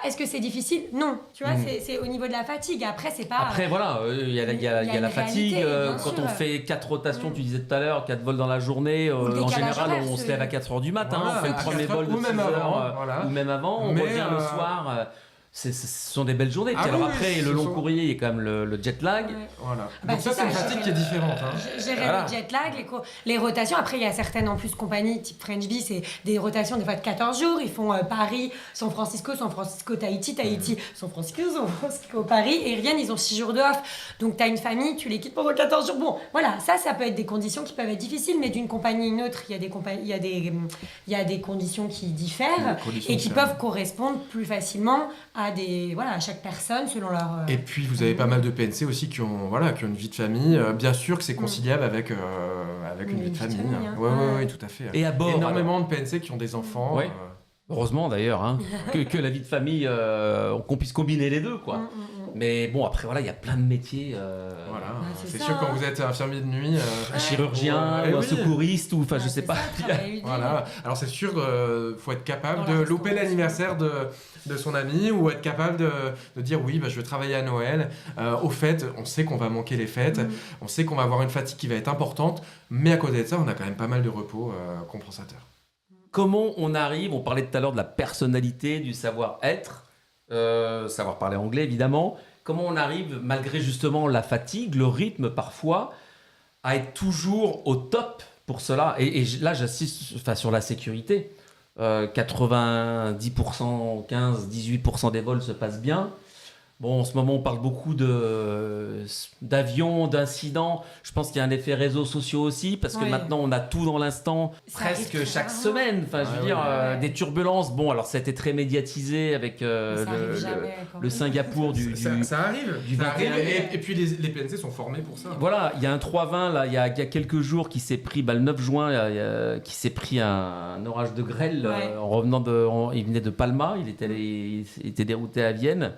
est-ce que c'est difficile? Non. Tu vois, c'est au niveau de la fatigue. Après, c'est pas...
Après, voilà, il y a la fatigue. Quand on fait 4 rotations, tu disais tout à l'heure, 4 vols dans la journée, en général, on se lève à 4h du matin,
Voilà,
on fait le premier vol de 6h, ou même avant. On revient le soir. Ce sont des belles journées. Alors après, le long courrier, il y a quand même le jet lag.
Ouais.
Voilà. Donc ça, c'est une fatigue qui est différente.
Gérer le jet lag, les rotations. Après, il y a certaines en plus compagnies, type French Bee, c'est des rotations des fois de 14 jours. Ils font Paris, San Francisco, Tahiti, San Francisco, Paris. Et rien, ils ont 6 jours de off. Donc, tu as une famille, tu les quittes pendant 14 jours. Bon, voilà, ça peut être des conditions qui peuvent être difficiles, mais d'une compagnie à une autre, il y a des conditions qui diffèrent et qui peuvent correspondre plus facilement à chaque personne selon leur...
Et puis vous avez pas mal de PNC aussi qui ont une vie de famille. Bien sûr que c'est conciliable avec une vie de famille. Oui, tout à fait.
Et à bord,
énormément de PNC qui ont des enfants.
Ouais. Heureusement d'ailleurs, que la vie de famille, qu'on puisse combiner les deux, quoi. Mais bon, après voilà, il y a plein de métiers.
C'est sûr, quand vous êtes infirmier de nuit,
un chirurgien ou un secouriste, ou je sais pas.
Voilà. Alors c'est sûr, faut être capable de louper l'anniversaire de son ami, ou être capable de dire oui, je vais travailler à Noël. Au fait, on sait qu'on va manquer les fêtes, on sait qu'on va avoir une fatigue qui va être importante, mais à côté de ça, on a quand même pas mal de repos compensateurs.
Comment on arrive, on parlait tout à l'heure de la personnalité, du savoir-être, savoir parler anglais évidemment, comment on arrive, malgré justement la fatigue, le rythme parfois, à être toujours au top pour cela. Et là, j'insiste sur la sécurité. 90%, 15-18% des vols se passent bien. Bon, en ce moment, on parle beaucoup d'avions, d'incidents. Je pense qu'il y a un effet réseaux sociaux aussi, parce que maintenant, on a tout dans l'instant, presque chaque semaine. Des turbulences. Bon, alors ça a été très médiatisé avec le Singapour
ça arrive.
Du 21 mai.
Et puis les PNC sont formés pour ça.
Voilà, il y a un 320, là, il y a quelques jours, qui s'est pris, le 9 juin, qui s'est pris un orage de grêle en revenant il venait de Palma, il était dérouté à Vienne.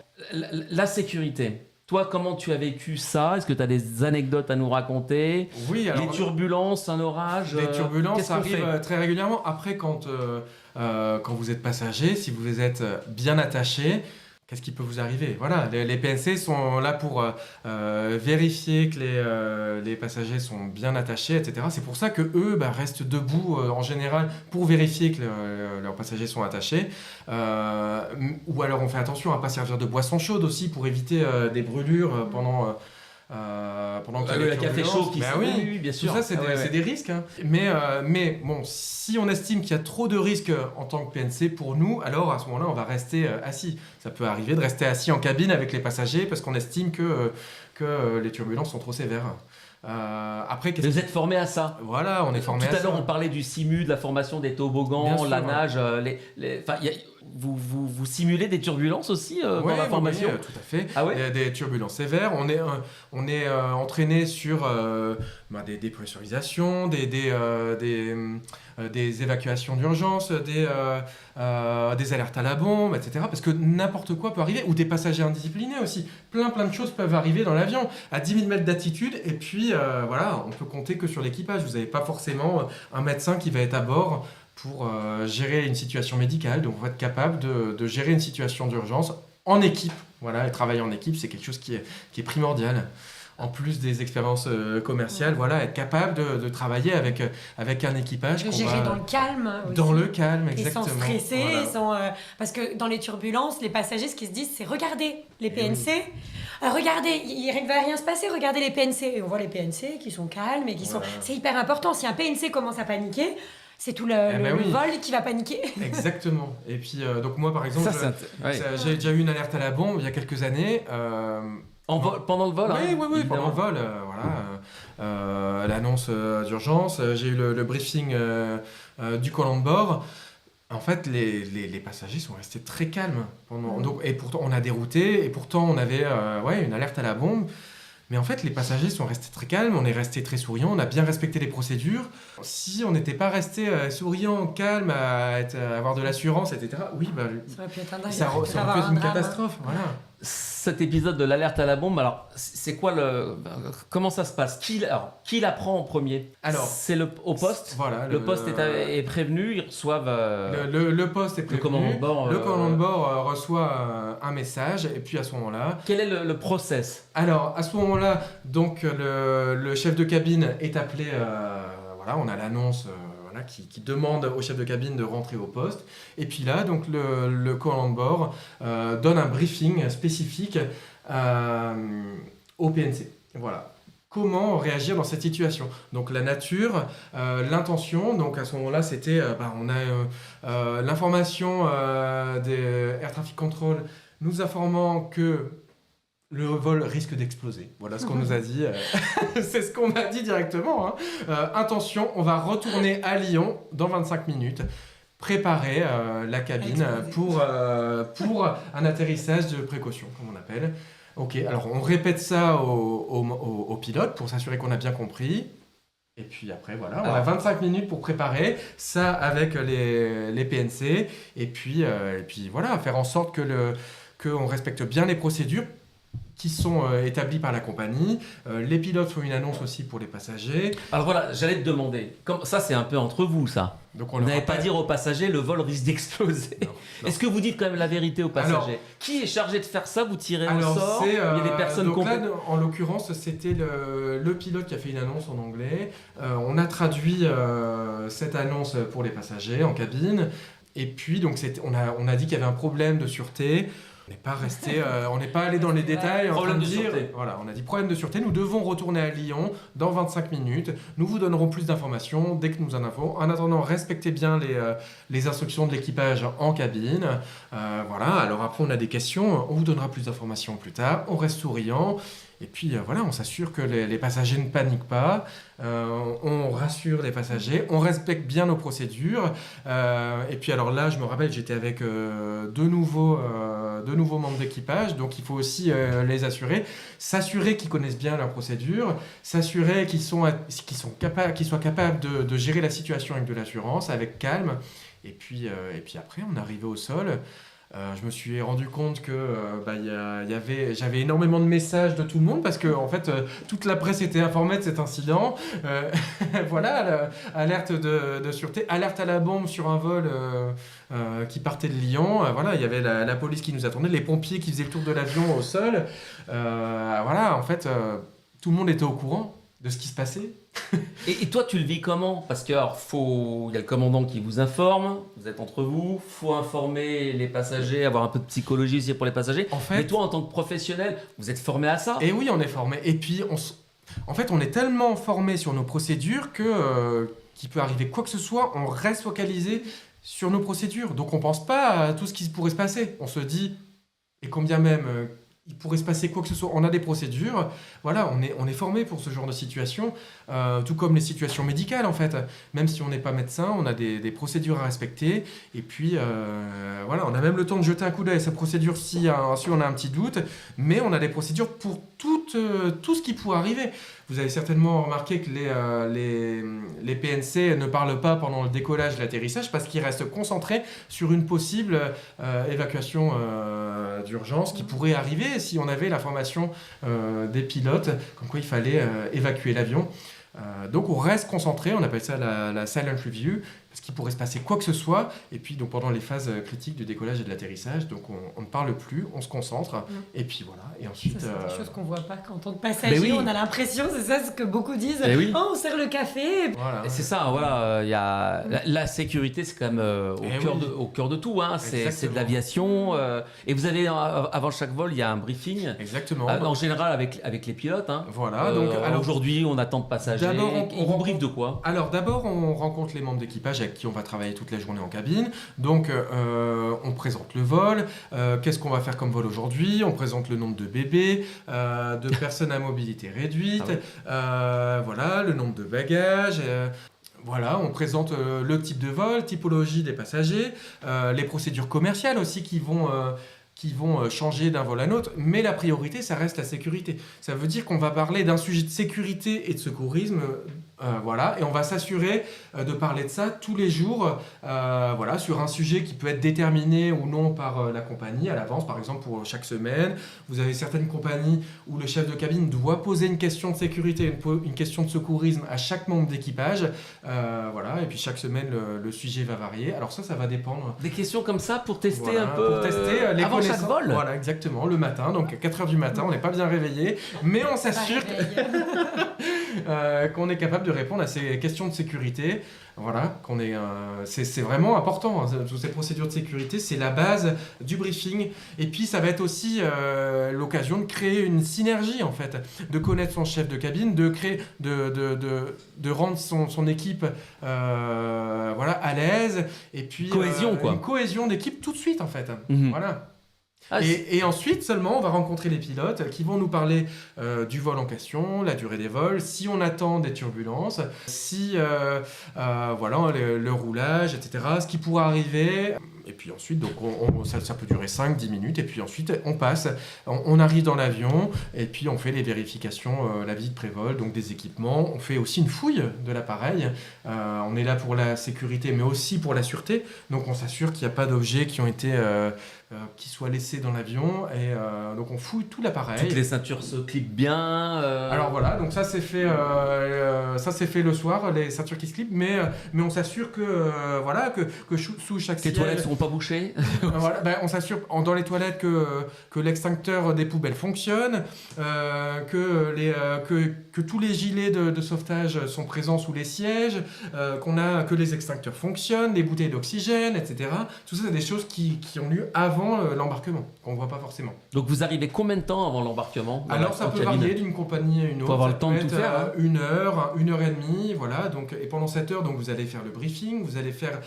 La sécurité. Toi, comment tu as vécu ça? Est-ce que tu as des anecdotes à nous raconter?
Oui, alors...
Les turbulences, un orage?
Les turbulences arrivent très régulièrement. Après, quand vous êtes passager, si vous êtes bien attaché, qu'est-ce qui peut vous arriver? Voilà, les PNC sont là pour vérifier que les passagers sont bien attachés, etc. C'est pour ça qu'eux restent debout en général pour vérifier que leurs passagers sont attachés. Ou alors on fait attention à ne pas servir de boisson chaude aussi pour éviter des brûlures pendant que
le café chaud qui
oui, bien sûr. Tout ça, c'est des risques. Mais bon, si on estime qu'il y a trop de risques en tant que PNC pour nous, alors à ce moment-là, on va rester assis. Ça peut arriver de rester assis en cabine avec les passagers parce qu'on estime que les turbulences sont trop sévères. Après,
vous êtes formé à ça?
Voilà, on est formé à ça.
Tout à l'heure, on parlait du simu, de la formation des toboggans, la nage. Vous simulez des turbulences aussi dans la formation?
Oui, tout à fait.
Ah ouais?
Il y a des turbulences sévères. On est entraîné sur des dépressurisations, des évacuations d'urgence, des alertes à la bombe, etc. Parce que n'importe quoi peut arriver, ou des passagers indisciplinés aussi. Plein de choses peuvent arriver dans l'avion à 10 000 mètres d'altitude, et puis on peut compter que sur l'équipage. Vous n'avez pas forcément un médecin qui va être à bord pour gérer une situation médicale, donc on va être capable de gérer une situation d'urgence en équipe. Voilà, et travailler en équipe, c'est quelque chose qui est primordial. En plus des expériences commerciales, voilà, être capable de travailler avec un équipage.
De gérer dans le calme aussi.
Dans le calme, exactement.
Et sans stresser,
Voilà.
parce que dans les turbulences, les passagers, ce qu'ils se disent, c'est regardez les PNC, regardez, il ne va rien se passer, regardez les PNC. Et on voit les PNC qui sont calmes et qui sont... C'est hyper important, si un PNC commence à paniquer, c'est tout le vol qui va paniquer.
Exactement. Et puis, donc moi, par exemple, j'ai déjà eu une alerte à la bombe il y a quelques années.
Pendant le vol
Oui, pendant le vol, l'annonce d'urgence, j'ai eu le briefing du collant de bord. En fait, les passagers sont restés très calmes. Et pourtant, on a dérouté, et pourtant, on avait une alerte à la bombe. Mais en fait, les passagers sont restés très calmes, on est resté très souriants, on a bien respecté les procédures. Si on n'était pas resté souriant, calme, à avoir de l'assurance, etc.,
ça aurait pu être un dingue.
Ça aurait pu être une catastrophe. Voilà.
Cet épisode de l'alerte à la bombe, alors c'est quoi comment ça se passe? Qui l'apprend en premier? Alors, c'est au poste.
Voilà,
le poste est prévenu, ils reçoivent.
Le poste est prévenu.
Le
commandant de bord reçoit un message, et puis à ce moment-là.
Quel est le process?
Alors, à ce moment-là, donc le chef de cabine est appelé. On a l'annonce. Qui demande au chef de cabine de rentrer au poste. Et puis là, donc le commandant de bord donne un briefing spécifique au PNC. Voilà. Comment réagir dans cette situation? Donc la nature, l'intention. Donc à ce moment-là, c'était, on a l'information des Air Traffic Control nous informant que le vol risque d'exploser. Voilà ce qu'on nous a dit. C'est ce qu'on m'a dit directement. Hein. Intention, on va retourner à Lyon dans 25 minutes. Préparer la cabine pour un atterrissage de précaution, comme on appelle. Ok, alors on répète ça au pilote pour s'assurer qu'on a bien compris. Et puis après, on a 25 minutes pour préparer ça avec les PNC. Et puis faire en sorte qu'on respecte bien les procédures qui sont établis par la compagnie. Les pilotes font une annonce aussi pour les passagers.
Alors voilà, j'allais te demander, ça c'est un peu entre vous ça.
Donc
vous n'allez pas dire aux passagers le vol risque d'exploser. Non. Est-ce que vous dites quand même la vérité aux passagers? Qui est chargé de faire ça? Vous tirez au sort? Il y a des personnes
donc là, en l'occurrence, c'était le pilote qui a fait une annonce en anglais. On a traduit cette annonce pour les passagers en cabine. Et puis donc on a dit qu'il y avait un problème de sûreté. On n'est pas resté, on n'est pas allé dans les détails.
Problème de sûreté.
Voilà, on a dit problème de sûreté. Nous devons retourner à Lyon dans 25 minutes. Nous vous donnerons plus d'informations dès que nous en avons. En attendant, respectez bien les instructions de l'équipage en cabine. Alors après, on a des questions. On vous donnera plus d'informations plus tard. On reste souriant. Et puis on s'assure que les passagers ne paniquent pas, on rassure les passagers, on respecte bien nos procédures. Et puis alors là, je me rappelle, j'étais avec deux nouveaux membres d'équipage, donc il faut aussi les assurer, s'assurer qu'ils connaissent bien leurs procédures, s'assurer qu'ils soient capables de gérer la situation avec de l'assurance, avec calme. Et puis après, on est arrivé au sol. Je me suis rendu compte que j'avais énormément de messages de tout le monde parce que en fait toute la presse était informée de cet incident. Alerte de sûreté, alerte à la bombe sur un vol qui partait de Lyon. Il y avait la police qui nous attendait, les pompiers qui faisaient le tour de l'avion au sol. Tout le monde était au courant de ce qui se passait.
Et toi, tu le vis comment? Parce qu'il y a le commandant qui vous informe, vous êtes entre vous, faut informer les passagers, avoir un peu de psychologie aussi pour les passagers. Mais toi, en tant que professionnel, vous êtes formé à ça?
Et oui, on est formé. Et puis, on est tellement formé sur nos procédures qu'il peut arriver quoi que ce soit, on reste focalisé sur nos procédures. Donc, on pense pas à tout ce qui pourrait se passer. On se dit, et combien même... il pourrait se passer quoi que ce soit. On a des procédures. Voilà, on est formé pour ce genre de situation, tout comme les situations médicales en fait. Même si on n'est pas médecin, on a des procédures à respecter. Et puis, on a même le temps de jeter un coup d'œil à sa procédure si on a un petit doute. Mais on a des procédures pour tout ce qui pourrait arriver. Vous avez certainement remarqué que les PNC ne parlent pas pendant le décollage et l'atterrissage parce qu'ils restent concentrés sur une possible évacuation d'urgence qui pourrait arriver si on avait l'information des pilotes, comme quoi il fallait évacuer l'avion. Donc on reste concentré, on appelle ça la silent review, parce qu'il pourrait se passer quoi que ce soit. Et puis donc pendant les phases critiques du décollage et de l'atterrissage, donc on ne parle plus, on se concentre, et puis voilà. Et ensuite,
ça, c'est des choses qu'on voit pas en tant que passager.
oui.
On a l'impression, c'est ça ce que beaucoup disent.
Oui.
Oh, on sert le café.
voilà.
Et c'est ça, voilà, il y a la sécurité, c'est quand même au cœur de tout, hein. C'est de
Exactement.
l'aviation. Et vous avez avant chaque vol, il y a un briefing.
Exactement.
En général avec les pilotes. Hein.
Voilà. Donc alors
aujourd'hui, on attend de passagers.
d'abord,
Ils vous briefent de quoi?
Alors d'abord, on rencontre les membres d'équipage avec qui on va travailler toute la journée en cabine. Donc on présente le vol, qu'est-ce qu'on va faire comme vol aujourd'hui, on présente le nombre de bébés, de personnes à mobilité réduite, voilà, le nombre de bagages. Voilà, on présente le type de vol, typologie des passagers, les procédures commerciales aussi qui vont changer d'un vol à un autre, mais la priorité, ça reste la sécurité. Ça veut dire qu'on va parler d'un sujet de sécurité et de secourisme, voilà, et on va s'assurer de parler de ça tous les jours, voilà, sur un sujet qui peut être déterminé ou non par la compagnie à l'avance, par exemple pour chaque semaine. Vous avez certaines compagnies où le chef de cabine doit poser une question de sécurité, une question de secourisme à chaque membre d'équipage, voilà, et puis chaque semaine, le sujet va varier. Alors ça va dépendre.
Des questions comme ça pour tester
Voilà,
un peu
pour tester les
avant chaque
connaissances.
vol.
Voilà, exactement, le matin, donc à 4h du matin, on n'est pas bien réveillé, mais on s'assure qu'on est capable de répondre à ces questions de sécurité. Voilà, c'est vraiment important, hein, toutes ces procédures de sécurité, c'est la base du briefing. Et puis ça va être aussi l'occasion de créer une synergie en fait, de connaître son chef de cabine, de rendre son équipe voilà, à l'aise, et puis
Cohésion, quoi.
une cohésion d'équipe tout de suite en fait.
Mhm.
Voilà.
Ah,
Et ensuite seulement on va rencontrer les pilotes qui vont nous parler du vol en question, la durée des vols, si on attend des turbulences, si voilà, le roulage, etc., ce qui pourra arriver. Et puis ensuite, donc ça peut durer 5-10 minutes, et puis ensuite on passe, on arrive dans l'avion, et puis on fait les vérifications, la visite pré-vol, donc des équipements, on fait aussi une fouille de l'appareil, on est là pour la sécurité, mais aussi pour la sûreté, donc on s'assure qu'il n'y a pas d'objets qui ont été qui soient laissés dans l'avion, et donc on fouille tout l'appareil.
Toutes les ceintures se clipent bien.
Alors voilà, donc ça c'est fait le soir, les ceintures qui se clipent, mais on s'assure que voilà que sous chaque
Les
siège,
toilettes ne seront pas bouchées.
voilà, on s'assure dans les toilettes que l'extincteur des poubelles fonctionne, que tous les gilets de sauvetage sont présents sous les sièges, que les extincteurs fonctionnent, les bouteilles d'oxygène, etc. Tout ça, c'est des choses qui ont lieu avant l'embarquement, qu'on voit pas forcément.
Donc vous arrivez combien de temps avant l'embarquement?
Alors ça peut varier d'une compagnie à une autre.
Faut avoir
Ça
le temps
peut
de tout
être,
faire, hein.
1 heure, 1h30, voilà. Donc, et pendant cette heure, donc, vous allez faire le briefing, vous allez faire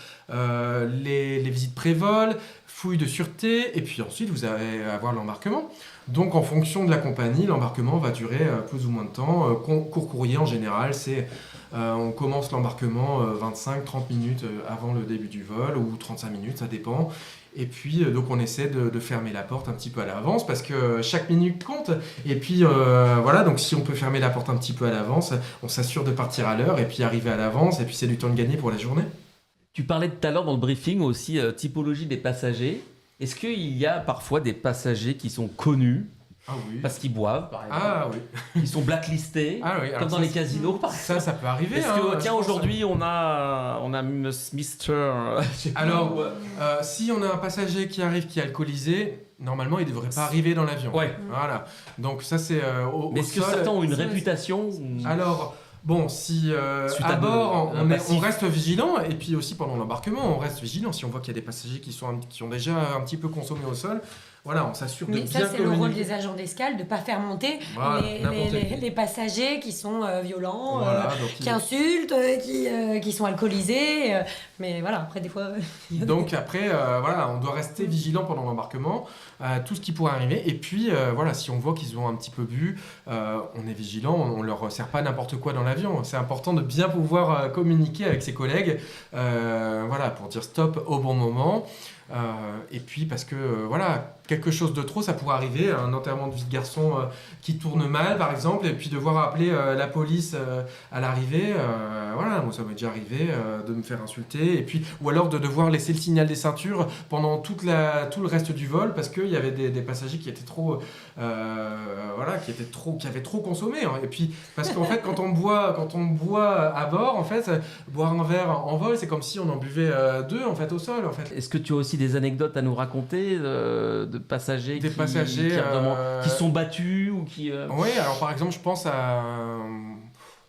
les visites pré-vol, fouilles de sûreté, et puis ensuite vous allez avoir l'embarquement. Donc en fonction de la compagnie, l'embarquement va durer plus ou moins de temps. Court courrier en général, c'est on commence l'embarquement 25-30 minutes avant le début du vol, ou 35 minutes, ça dépend. Et puis, donc on essaie de fermer la porte un petit peu à l'avance, parce que chaque minute compte. Et puis, voilà, donc si on peut fermer la porte un petit peu à l'avance, on s'assure de partir à l'heure, et puis arriver à l'avance, et puis c'est du temps de gagner pour la journée.
Tu parlais tout à l'heure dans le briefing aussi typologie des passagers. Est-ce qu'il y a parfois des passagers qui sont connus
Ah oui.
parce qu'ils boivent, par exemple,
Ah oui.
qui sont blacklistés,
Ah oui.
comme
Alors
dans
ça,
les casinos, par exemple?
ça peut arriver.
Est-ce
hein,
que,
je
tiens,
pense.
aujourd'hui, on a Mr.
Alors, si on a un passager qui arrive qui est alcoolisé, normalement, il ne devrait pas arriver dans l'avion.
Ouais.
Voilà. Donc ça, c'est au
Mais est-ce que
sol.
certains ont une
c'est-
réputation
Alors, bon, si
Suite
à
à
bord,
un
on
passif.
reste vigilant, et puis aussi pendant l'embarquement, on reste vigilant. Si on voit qu'il y a des passagers qui ont déjà un petit peu consommé au sol, voilà, on s'assure de
Mais
bien
ça, c'est le rôle
communiquer.
des agents d'escale de ne pas faire monter
Voilà, n'importe qui.
les passagers qui sont violents,
Voilà, donc
qui insultent, qui sont alcoolisés. Mais voilà, après, des fois.
Donc après, voilà, on doit rester vigilant pendant l'embarquement, tout ce qui pourrait arriver. Et puis, voilà, si on voit qu'ils ont un petit peu bu, on est vigilant, on ne leur sert pas n'importe quoi dans l'avion. C'est important de bien pouvoir communiquer avec ses collègues, voilà, pour dire stop au bon moment. Et puis parce que voilà, quelque chose de trop, ça pourrait arriver, un enterrement de vie de garçon qui tourne mal par exemple, et puis devoir appeler la police à l'arrivée, voilà, moi ça m'est déjà arrivé de me faire insulter, et puis, ou alors de devoir laisser le signal des ceintures pendant tout le reste du vol, parce qu'il y avait des passagers qui étaient trop, voilà, qui avaient trop consommé, hein. Et puis, parce qu'en fait, quand on boit à bord, en fait, boire un verre en vol, c'est comme si on en buvait deux, en fait, au sol, en fait.
Est-ce que tu as aussi des anecdotes à nous raconter de passagers
Des passagers
qui sont battus ou qui...
Oui, alors par exemple, je pense à...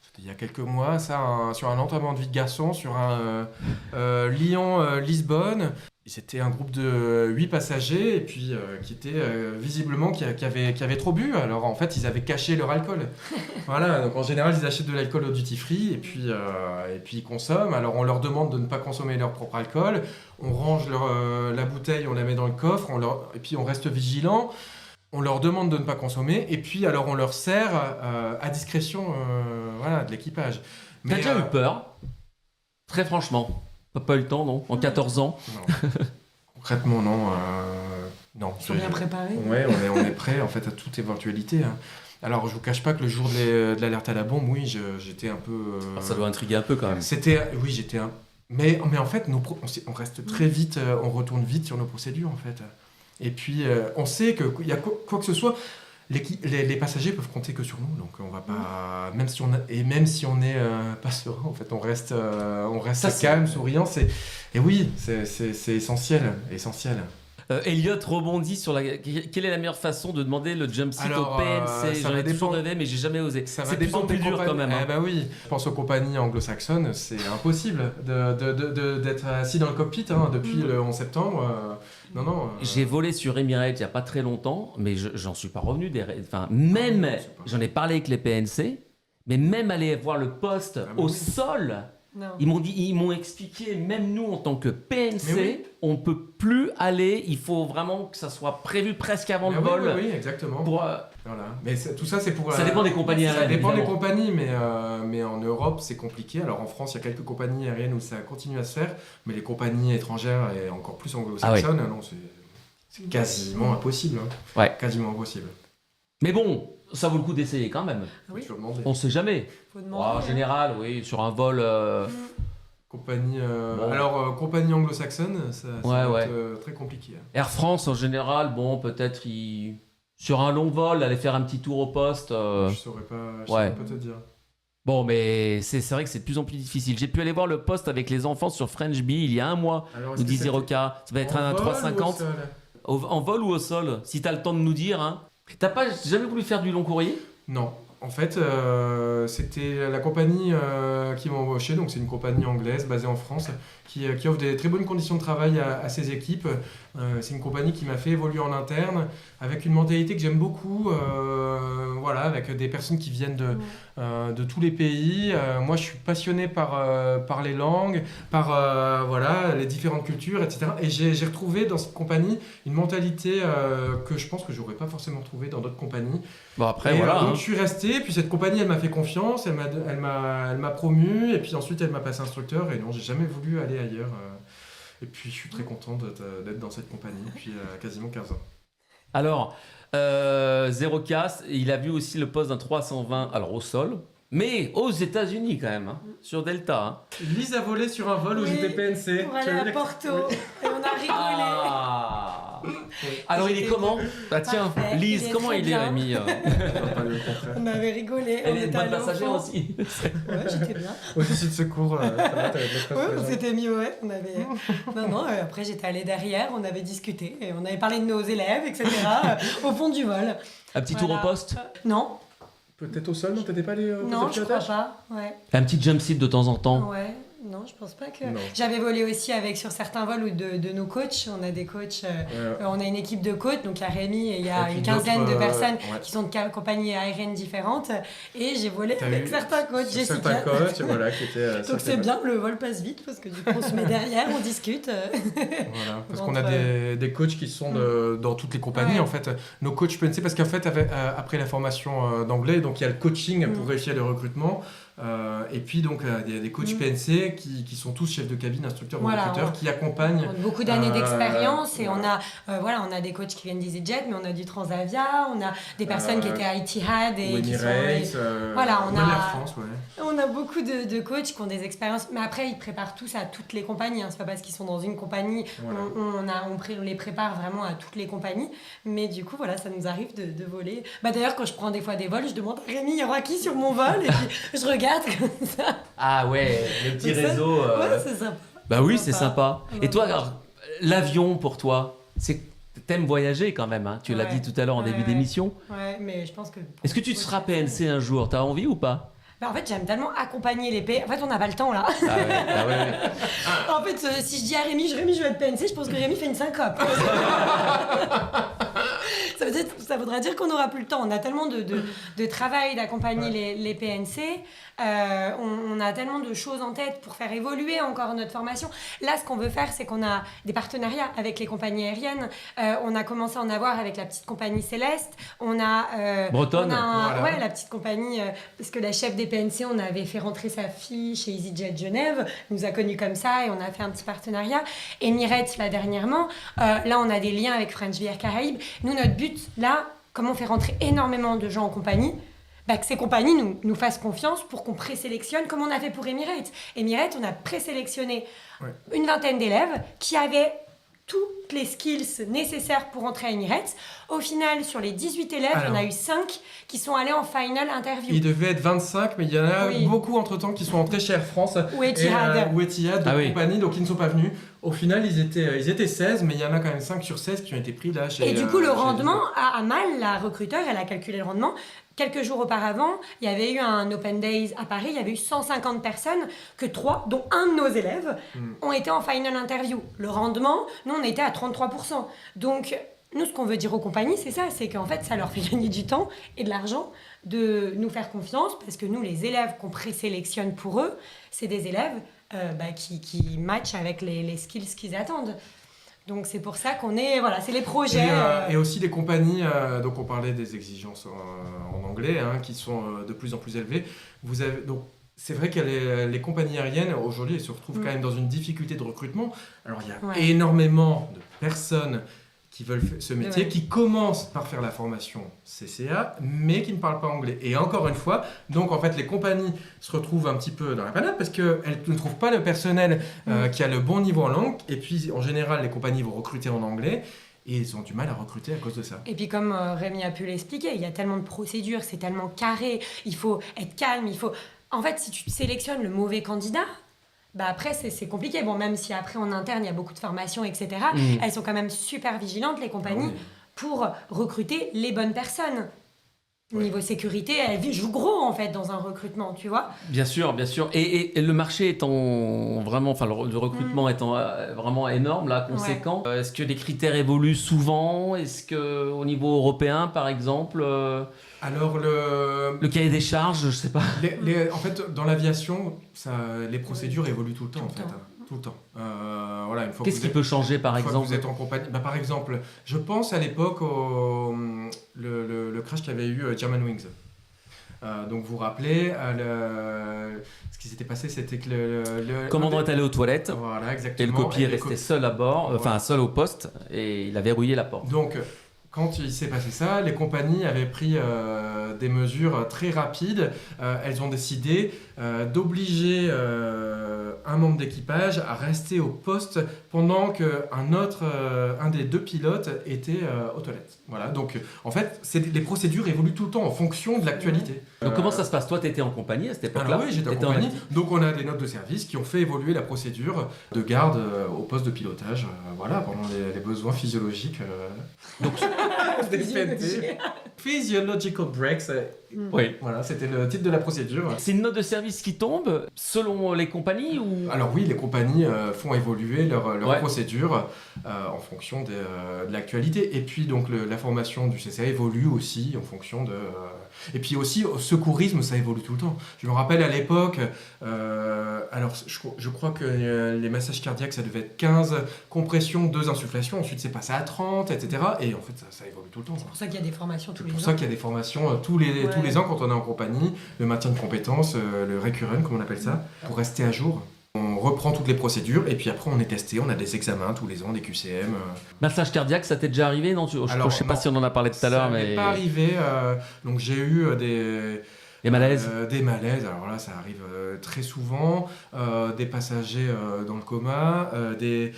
C'était il y a quelques mois, sur un entraînement de vie de garçon, sur un Lyon-Lisbonne. C'était un groupe de 8 passagers et puis qui étaient visiblement qui avaient trop bu. Alors en fait, ils avaient caché leur alcool. Voilà, donc en général, ils achètent de l'alcool au duty free et puis ils consomment. Alors on leur demande de ne pas consommer leur propre alcool. On range la bouteille, on la met dans le coffre et puis on reste vigilant. On leur demande de ne pas consommer et puis alors on leur sert à discrétion voilà, de l'équipage.
T'as déjà eu peur? Très franchement. T'as pas eu le temps, non? En 14 ans?
Non. Concrètement, non. Non.
Ils sont bien préparés.
Ouais, on est prêt en fait à toute éventualité, hein. Alors je vous cache pas que le jour de l'alerte à la bombe, oui, j'étais un peu...
Ça doit intriguer un peu quand même.
Oui, j'étais un... Mais en fait, on reste très vite, on retourne vite sur nos procédures en fait. Et puis, on sait qu'il y a quoi que ce soit, les passagers peuvent compter que sur nous, donc on va pas, même si on est pas serein, en fait, on reste calme, souriant. Et oui, c'est essentiel.
Elliot rebondit sur quelle est la meilleure façon de demamer le jump seat au PNC? J'en ai toujours rêvé, mais j'ai jamais osé. C'est de plus en plus dur quand même.
Eh ben oui, je pense aux compagnies anglo-saxonnes, c'est impossible d'être assis dans le cockpit depuis le 11 septembre. Non.
J'ai volé sur Emirates il n'y a pas très longtemps, mais j'en suis pas revenu. J'en ai parlé avec les PNC, mais même aller voir le poste au sol.
Non.
Ils m'ont expliqué, même nous en tant que PNC, on ne peut plus aller, il faut vraiment que ça soit prévu presque avant le vol.
Oui, exactement. Voilà. Mais tout ça, c'est pour...
Ça dépend des compagnies aériennes.
Ça dépend des compagnies, mais en Europe, c'est compliqué. Alors en France, il y a quelques compagnies aériennes où ça continue à se faire, mais les compagnies étrangères, et encore plus anglo-saxonnes, non, c'est quasiment impossible. Hein.
Ouais.
Quasiment impossible.
Mais bon, ça vaut le coup d'essayer quand même.
Oui.
On ne sait jamais.
Faut demander.
En général, oui, sur un vol...
Compagnie, compagnie anglo-saxonne, ça va être très compliqué.
Air France, en général, bon, peut-être sur un long vol, aller faire un petit tour au poste.
Je saurais pas te dire.
Bon, mais c'est vrai que c'est de plus en plus difficile. J'ai pu aller voir le poste avec les enfants sur French Bee il y a un mois. Nous disait Roca. Ça va être un 350. En vol ou au sol? Si tu as le temps de nous dire. Hein. T'as pas jamais voulu faire du long courrier?
Non. En fait, c'était la compagnie qui m'a embauché, donc c'est une compagnie anglaise basée en France qui offre des très bonnes conditions de travail à ses équipes. C'est une compagnie qui m'a fait évoluer en interne avec une mentalité que j'aime beaucoup, voilà, avec des personnes qui viennent de tous les pays. Moi, je suis passionné par les langues, par voilà, les différentes cultures, etc. Et j'ai retrouvé dans cette compagnie une mentalité que je pense que j'aurais pas forcément retrouvée dans d'autres compagnies.
Bon, après, voilà.
Donc, je suis resté, puis cette compagnie, elle m'a fait confiance, elle m'a promu, et puis ensuite, elle m'a passé instructeur, et non, j'ai jamais voulu aller ailleurs. Et puis, je suis très content d'être dans cette compagnie depuis quasiment 15 ans.
Alors, Zero Casse, il a vu aussi le poste d'un 320, alors au sol, mais aux États-Unis quand même, hein, sur Delta. Hein.
Lise a volé sur un vol où j'étais PNC.
Pour aller à Porto, et on a rigolé.
Ah. Alors il est comment? Bah tiens,
Parfait,
Lise,
il est
comment
très
il est
bien.
Rémi?
On avait rigolé.
Elle
on
est
était
bonne
allés au
passagère
fond.
aussi.
Ouais, j'étais bien.
Officier de secours,
Ouais, on s'était mis, on avait... Non, après j'étais allée derrière, on avait discuté, et on avait parlé de nos élèves, etc. Au fond du vol.
Un petit tour au poste?
Non,
Peut-être au sol, non? T'étais pas allé au
non,
poste de
je crois
pilotage?
pas, ouais.
Un petit jump seat de temps en temps?
Ouais, non, je pense pas que...
Non.
J'avais volé aussi sur certains vols ou de nos coachs, on a des coachs, on a une équipe de coachs, donc il y a Rémi et il y a
Et puis
une quinzaine de
d'autres,
personnes
ouais.
qui sont de compagnies aériennes différentes, et j'ai volé
T'as
avec
eu
certains coachs, Jessica.
Certains coachs, voilà, qui étaient...
Donc c'est bien, le vol passe vite, parce que du coup on se met derrière, on discute.
Voilà, parce qu'on a
Entre-
des coachs qui sont dans toutes les compagnies,
Ouais.
en fait. Nos coachs PNC, parce qu'en fait, après la formation d'anglais, donc il y a le coaching pour vérifier le recrutement. Et puis donc il y a des coachs PNC qui sont tous chefs de cabine, instructeurs ou recruteurs, qui accompagnent.
On a beaucoup d'années d'expérience et on a des coachs qui viennent d'EasyJet, mais on a du Transavia, on a des personnes qui étaient à Etihad et qui sont
Air France,
on a beaucoup de coachs qui ont des expériences, mais après ils préparent tous à toutes les compagnies, hein. C'est pas parce qu'ils sont dans une compagnie, on les prépare vraiment à toutes les compagnies, mais du coup voilà, ça nous arrive de voler. D'ailleurs quand je prends des fois des vols, je demande à Rémi, il y aura qui sur mon vol, et puis je regarde comme ça.
Ah ouais, le petit réseau.
Ouais, c'est sympa.
Bah oui, c'est sympa. Et toi, alors, l'avion pour toi, t'aimes voyager quand même, hein. Tu l'as dit tout à l'heure en début d'émission.
Ouais, mais je pense que...
Est-ce que tu te seras PNC un jour? T'as envie ou pas?
En fait, j'aime tellement accompagner les PNC. En fait, on n'a pas le temps là. En fait, si je dis à Rémi, je vais être PNC, je pense que Rémi fait une syncope. Ça voudrait dire qu'on n'aura plus le temps. On a tellement de travail d'accompagner les PNC. On a tellement de choses en tête pour faire évoluer encore notre formation. Là, ce qu'on veut faire, c'est qu'on a des partenariats avec les compagnies aériennes. On a commencé à en avoir avec la petite compagnie Céleste. On a
Bretonne.
La petite compagnie, parce que la chef des PNC, on avait fait rentrer sa fille chez EasyJet Genève, nous a connus comme ça et on a fait un petit partenariat. Emirates, là dernièrement, là on a des liens avec French VR Caraïbes. Nous, notre but, là, comme on fait rentrer énormément de gens en compagnie, que ces compagnies nous fassent confiance pour qu'on présélectionne, comme on a fait pour Emirates. Emirates, on a présélectionné une vingtaine d'élèves qui avaient toutes les skills nécessaires pour entrer à Emirates. Au final, sur les 18 élèves, il y en a eu 5 qui sont allés en final interview.
Il devait être 25, mais il y en a beaucoup entre-temps qui sont entrés chez Air France
ou Etihad,
compagnie, donc ils ne sont pas venus. Au final, ils étaient 16, mais il y en a quand même 5 sur 16 qui ont été pris là chez...
Et du coup, le rendement, Amal, la recruteur, elle a calculé le rendement. Quelques jours auparavant, il y avait eu un Open Days à Paris, il y avait eu 150 personnes, que 3, dont un de nos élèves, ont été en final interview. Le rendement, nous, on était à 33%. Donc, nous, ce qu'on veut dire aux compagnies, c'est ça, c'est qu'en fait, ça leur fait gagner du temps et de l'argent de nous faire confiance, parce que nous, les élèves qu'on présélectionne pour eux, c'est des élèves qui matchent avec les skills qu'ils attendent. Donc c'est pour ça qu'on est, c'est les projets.
Et aussi les compagnies, donc on parlait des exigences en anglais, qui sont de plus en plus élevées. Donc c'est vrai que les compagnies aériennes, aujourd'hui, elles se retrouvent quand même dans une difficulté de recrutement. Alors il y a énormément de personnes qui veulent ce métier, qui commencent par faire la formation CCA, mais qui ne parlent pas anglais. Et encore une fois, donc en fait, les compagnies se retrouvent un petit peu dans la panade parce qu'elles ne trouvent pas le personnel qui a le bon niveau en langue. Et puis, en général, les compagnies vont recruter en anglais. Et ils ont du mal à recruter à cause de ça.
Et puis comme Rémi a pu l'expliquer, il y a tellement de procédures, c'est tellement carré, il faut être calme, En fait, si tu sélectionnes le mauvais candidat, après, c'est compliqué. Bon, même si après, en interne, il y a beaucoup de formations, etc., elles sont quand même super vigilantes, les compagnies, pour recruter les bonnes personnes. Niveau sécurité, elles jouent gros, en fait, dans un recrutement, tu vois.
Bien sûr, bien sûr. Et le marché étant vraiment... Enfin, le recrutement étant vraiment énorme, là, conséquent, est-ce que les critères évoluent souvent? Est-ce qu'au niveau européen, par exemple...
Alors
le cahier des charges, je sais pas.
En fait, dans l'aviation, les procédures évoluent tout le temps, tout le temps.
Qu'est-ce qui peut changer, par exemple?
Vous êtes en compagnie. Par exemple, je pense à l'époque le crash qu'avait eu Germanwings. Donc vous vous rappelez, ce qui s'était passé, c'était que
le commandant est allé aux toilettes.
Voilà, exactement.
Et le copier restait seul à bord, seul au poste, et il a verrouillé la porte.
Donc quand il s'est passé ça, les compagnies avaient pris des mesures très rapides. Elles ont décidé d'obliger un membre d'équipage à rester au poste pendant qu'un des deux pilotes était aux toilettes. Voilà, donc en fait, les procédures évoluent tout le temps en fonction de l'actualité.
Donc comment ça se passe? Toi, tu étais en compagnie à cette époque-là?
Alors oui, j'étais en compagnie. Donc on a des notes de service qui ont fait évoluer la procédure de garde au poste de pilotage, pendant les besoins physiologiques. Donc, Physiological breaks.
Oui.
Voilà, c'était le titre de la procédure.
C'est une note de service qui tombe selon les compagnies ou...
Alors oui, les compagnies font évoluer leur procédure en fonction de l'actualité. Et puis donc la formation du CCA évolue aussi en fonction de... Et puis aussi au secourisme, ça évolue tout le temps. Je me rappelle à l'époque, alors je crois que les massages cardiaques, ça devait être 15 compressions, 2 insufflations. Ensuite, c'est passé à 30, etc. Et en fait, ça évolue tout le temps.
C'est pour ça qu'il y a des formations tous les ans.
C'est pour ça qu'il y a des formations tous les tous les ans, quand on est en compagnie, le maintien de compétences, le recurrent, comme on appelle ça, pour rester à jour. On reprend toutes les procédures et puis après on est testé, on a des examens tous les ans, des QCM.
Massage cardiaque, ça t'est déjà arrivé, non? Je sais pas si on en a parlé tout à l'heure, mais...
Ça m'est pas arrivé, donc j'ai eu
des malaises.
Des malaises, alors là ça arrive très souvent, des passagers dans le coma, des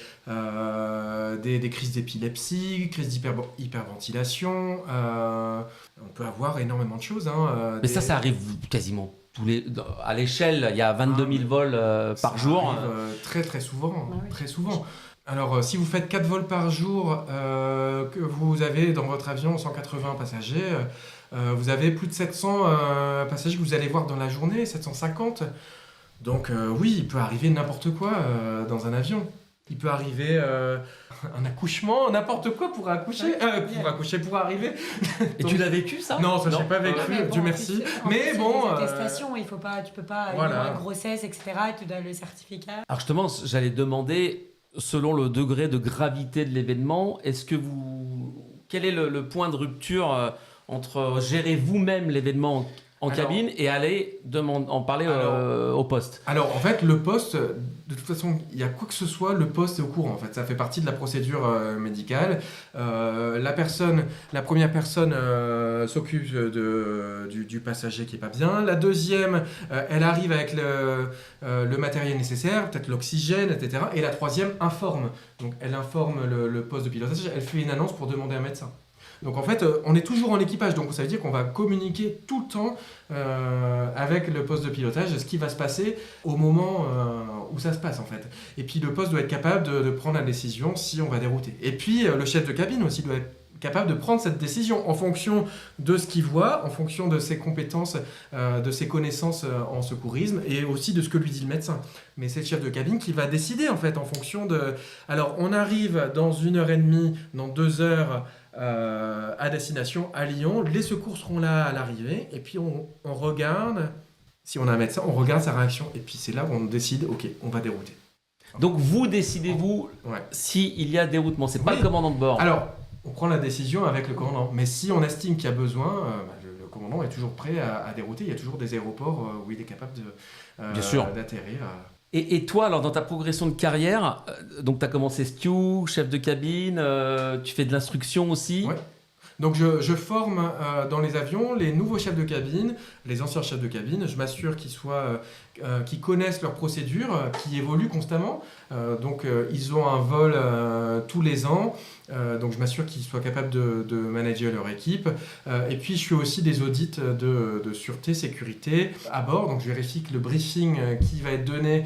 crises d'épilepsie, crises d'hyperventilation, on peut avoir énormément de choses.
Mais ça arrive quasiment à l'échelle, il y a 22 000 vols par jour.
Ça arrive très très souvent, très souvent. Alors, si vous faites 4 vols par jour, que vous avez dans votre avion 180 passagers, vous avez plus de 700 passagers que vous allez voir dans la journée, 750. Donc oui, il peut arriver n'importe quoi dans un avion. Il peut arriver un accouchement, n'importe quoi pour accoucher, pour arriver.
Et donc, tu l'as vécu ça?
Non, ça j'ai pas vécu, Dieu merci. Mais bon.
Les attestations, tu peux pas une grossesse, etc. Tu dois le certificat.
Alors justement, j'allais demander, selon le degré de gravité de l'événement, quel est le point de rupture entre gérer vous-même l'événement en cabine et aller en parler au poste? Alors
en fait, le poste, de toute façon, il y a quoi que ce soit, le poste est au courant. En fait, ça fait partie de la procédure médicale. La première personne s'occupe du passager qui est pas bien. La deuxième, elle arrive avec le matériel nécessaire, peut-être l'oxygène, etc. Et la troisième informe. Donc elle informe le poste de pilotage. Elle fait une annonce pour demander un médecin. Donc en fait, on est toujours en équipage, donc ça veut dire qu'on va communiquer tout le temps avec le poste de pilotage ce qui va se passer au moment où ça se passe en fait. Et puis le poste doit être capable de prendre la décision si on va dérouter. Et puis le chef de cabine aussi doit être capable de prendre cette décision en fonction de ce qu'il voit, en fonction de ses compétences, de ses connaissances en secourisme et aussi de ce que lui dit le médecin. Mais c'est le chef de cabine qui va décider en fait en fonction de... Alors on arrive dans 1h30, dans 2 heures à destination à Lyon, les secours seront là à l'arrivée et puis on regarde, si on a un médecin, on regarde sa réaction et puis c'est là où on décide, ok, on va dérouter.
Donc vous décidez-vous s'il y a déroutement, c'est pas le commandant de bord.
Alors, on prend la décision avec le commandant, mais si on estime qu'il y a besoin, le commandant est toujours prêt à dérouter, il y a toujours des aéroports où il est capable d'atterrir.
Et toi, alors dans ta progression de carrière, donc tu as commencé stew, chef de cabine, tu fais de l'instruction aussi.
Ouais. Donc je forme dans les avions les nouveaux chefs de cabine, les anciens chefs de cabine. Je m'assure qu'ils connaissent leurs procédures, qui évoluent constamment. Donc ils ont un vol tous les ans. Donc je m'assure qu'ils soient capables de manager leur équipe. Et puis je fais aussi des audits de sûreté, sécurité à bord. Donc je vérifie que le briefing qui va être donné,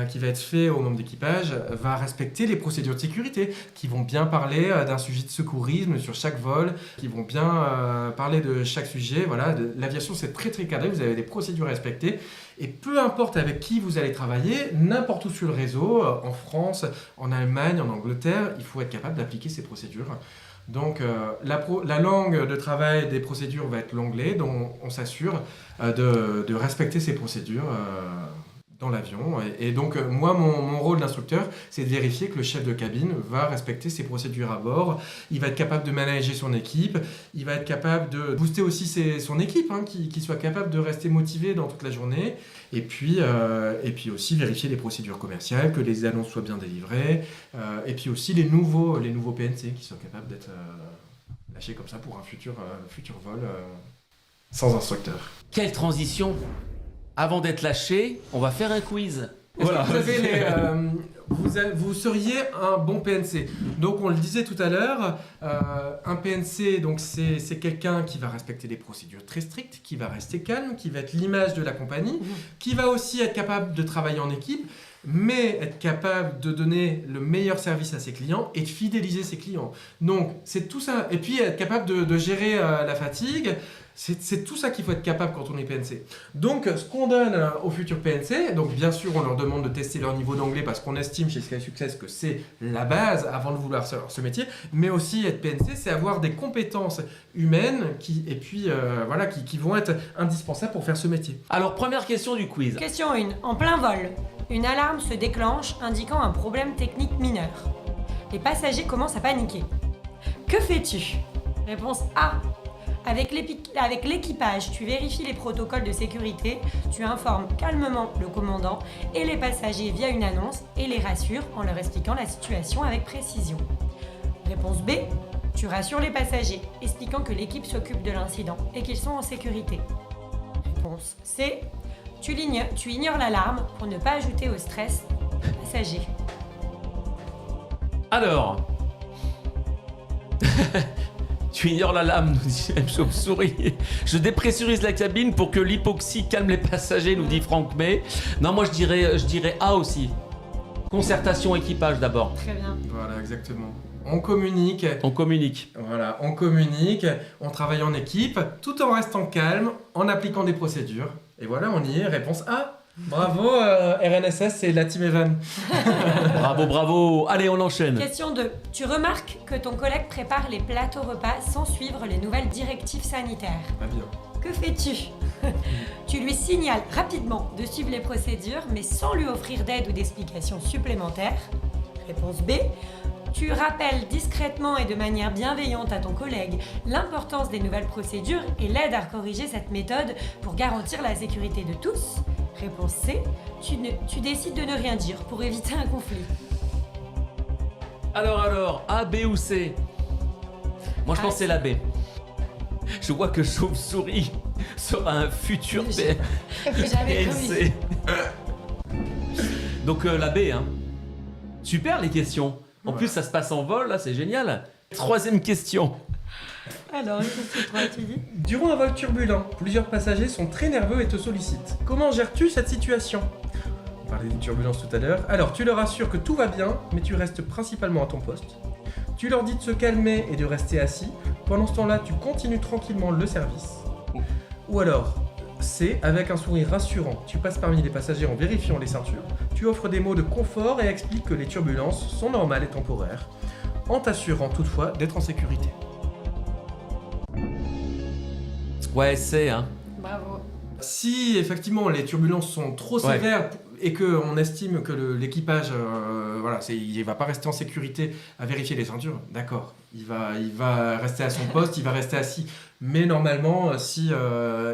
qui va être fait aux membres d'équipage, va respecter les procédures de sécurité, qui vont bien parler d'un sujet de secourisme sur chaque vol, qui vont bien parler de chaque sujet. Voilà, l'aviation c'est très très cadré, vous avez des procédures à respecter. Et peu importe avec qui vous allez travailler, n'importe où sur le réseau, en France, en Allemagne, en Angleterre, il faut être capable d'appliquer ces procédures. Donc la langue de travail des procédures va être l'anglais, donc on s'assure de respecter ces procédures dans l'avion. Et donc moi, mon rôle d'instructeur, c'est de vérifier que le chef de cabine va respecter ses procédures à bord. Il va être capable de manager son équipe, il va être capable de booster aussi son équipe, qui soit capable de rester motivé dans toute la journée. Et puis aussi vérifier les procédures commerciales, que les annonces soient bien délivrées. Et puis aussi les nouveaux PNC qui soient capables d'être lâchés comme ça pour un futur vol sans instructeur.
Quelle transition! Avant d'être lâché, on va faire un quiz.
Voilà. Vous seriez un bon PNC. Donc on le disait tout à l'heure, un PNC, donc c'est quelqu'un qui va respecter des procédures très strictes, qui va rester calme, qui va être l'image de la compagnie, qui va aussi être capable de travailler en équipe, mais être capable de donner le meilleur service à ses clients et de fidéliser ses clients. Donc c'est tout ça. Et puis être capable de gérer la fatigue. C'est tout ça qu'il faut être capable quand on est PNC. Donc, ce qu'on donne aux futurs PNC, donc bien sûr, on leur demande de tester leur niveau d'anglais parce qu'on estime chez Sky Success que c'est la base avant de vouloir ce métier, mais aussi être PNC, c'est avoir des compétences humaines qui vont être indispensables pour faire ce métier.
Alors, première question du quiz.
Question 1. En plein vol, une alarme se déclenche indiquant un problème technique mineur. Les passagers commencent à paniquer. Que fais-tu? Réponse A. Avec l'équipage, tu vérifies les protocoles de sécurité, tu informes calmement le commandant et les passagers via une annonce et les rassures en leur expliquant la situation avec précision. Réponse B, tu rassures les passagers, expliquant que l'équipe s'occupe de l'incident et qu'ils sont en sécurité. Réponse C, tu ignores l'alarme pour ne pas ajouter au stress des passagers.
Alors, tu ignores la lame, nous dit M. Chauve-souris. Je dépressurise la cabine pour que l'hypoxie calme les passagers, nous dit Franck May. Non, moi je dirais A aussi. Concertation équipage d'abord.
Très bien.
Voilà, exactement. On communique.
On communique.
Voilà, on communique, on travaille en équipe, tout en restant calme, en appliquant des procédures. Et voilà, on y est. Réponse A. Bravo, RNSS et la Team Evan.
Bravo, bravo. Allez, on enchaîne.
Question 2. Tu remarques que ton collègue prépare les plateaux repas sans suivre les nouvelles directives sanitaires.
Pas bien.
Que fais-tu? Tu lui signales rapidement de suivre les procédures, mais sans lui offrir d'aide ou d'explications supplémentaires. Réponse B. Tu rappelles discrètement et de manière bienveillante à ton collègue l'importance des nouvelles procédures et l'aides à corriger cette méthode pour garantir la sécurité de tous. Réponse C. Tu décides de ne rien dire pour éviter un conflit.
Alors, A, B ou C? Moi je pense que c'est la B. Je vois que Chauve-souris sera un futur
J'avais promis.
PNC. Donc la B, hein. Super les questions. En plus ça se passe en vol, là c'est génial. Troisième question.
Alors, question 3, tu dis?
Durant un vol turbulent, plusieurs passagers sont très nerveux et te sollicitent. Comment gères-tu cette situation? On parlait des turbulences tout à l'heure. Alors, tu leur assures que tout va bien, mais tu restes principalement à ton poste. Tu leur dis de se calmer et de rester assis. Pendant ce temps-là, tu continues tranquillement le service. Ou alors, C, avec un sourire rassurant, tu passes parmi les passagers en vérifiant les ceintures. Tu offres des mots de confort et expliques que les turbulences sont normales et temporaires, en t'assurant toutefois d'être en sécurité.
Ouais, C, hein.
Bravo.
Si effectivement les turbulences sont trop sévères et qu'on estime que l'équipage il va pas rester en sécurité à vérifier les ceintures, d'accord, il va rester à son poste, il va rester assis. Mais normalement, si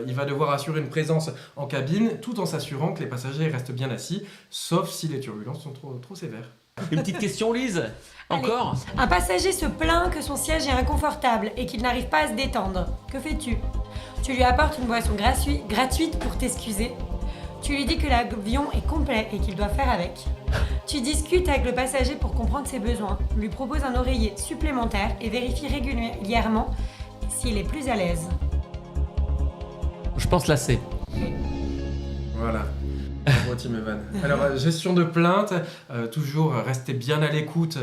il va devoir assurer une présence en cabine, tout en s'assurant que les passagers restent bien assis, sauf si les turbulences sont trop sévères.
Une petite question, Lise. Encore?
Un passager se plaint que son siège est inconfortable et qu'il n'arrive pas à se détendre. Que fais-tu? Tu lui apportes une boisson gratuite pour t'excuser. Tu lui dis que l'avion est complet et qu'il doit faire avec. Tu discutes avec le passager pour comprendre ses besoins, lui proposes un oreiller supplémentaire et vérifie régulièrement s'il est plus à l'aise.
Je pense la C.
Voilà. Bravo Team Evan. Alors, gestion de plainte, toujours rester bien à l'écoute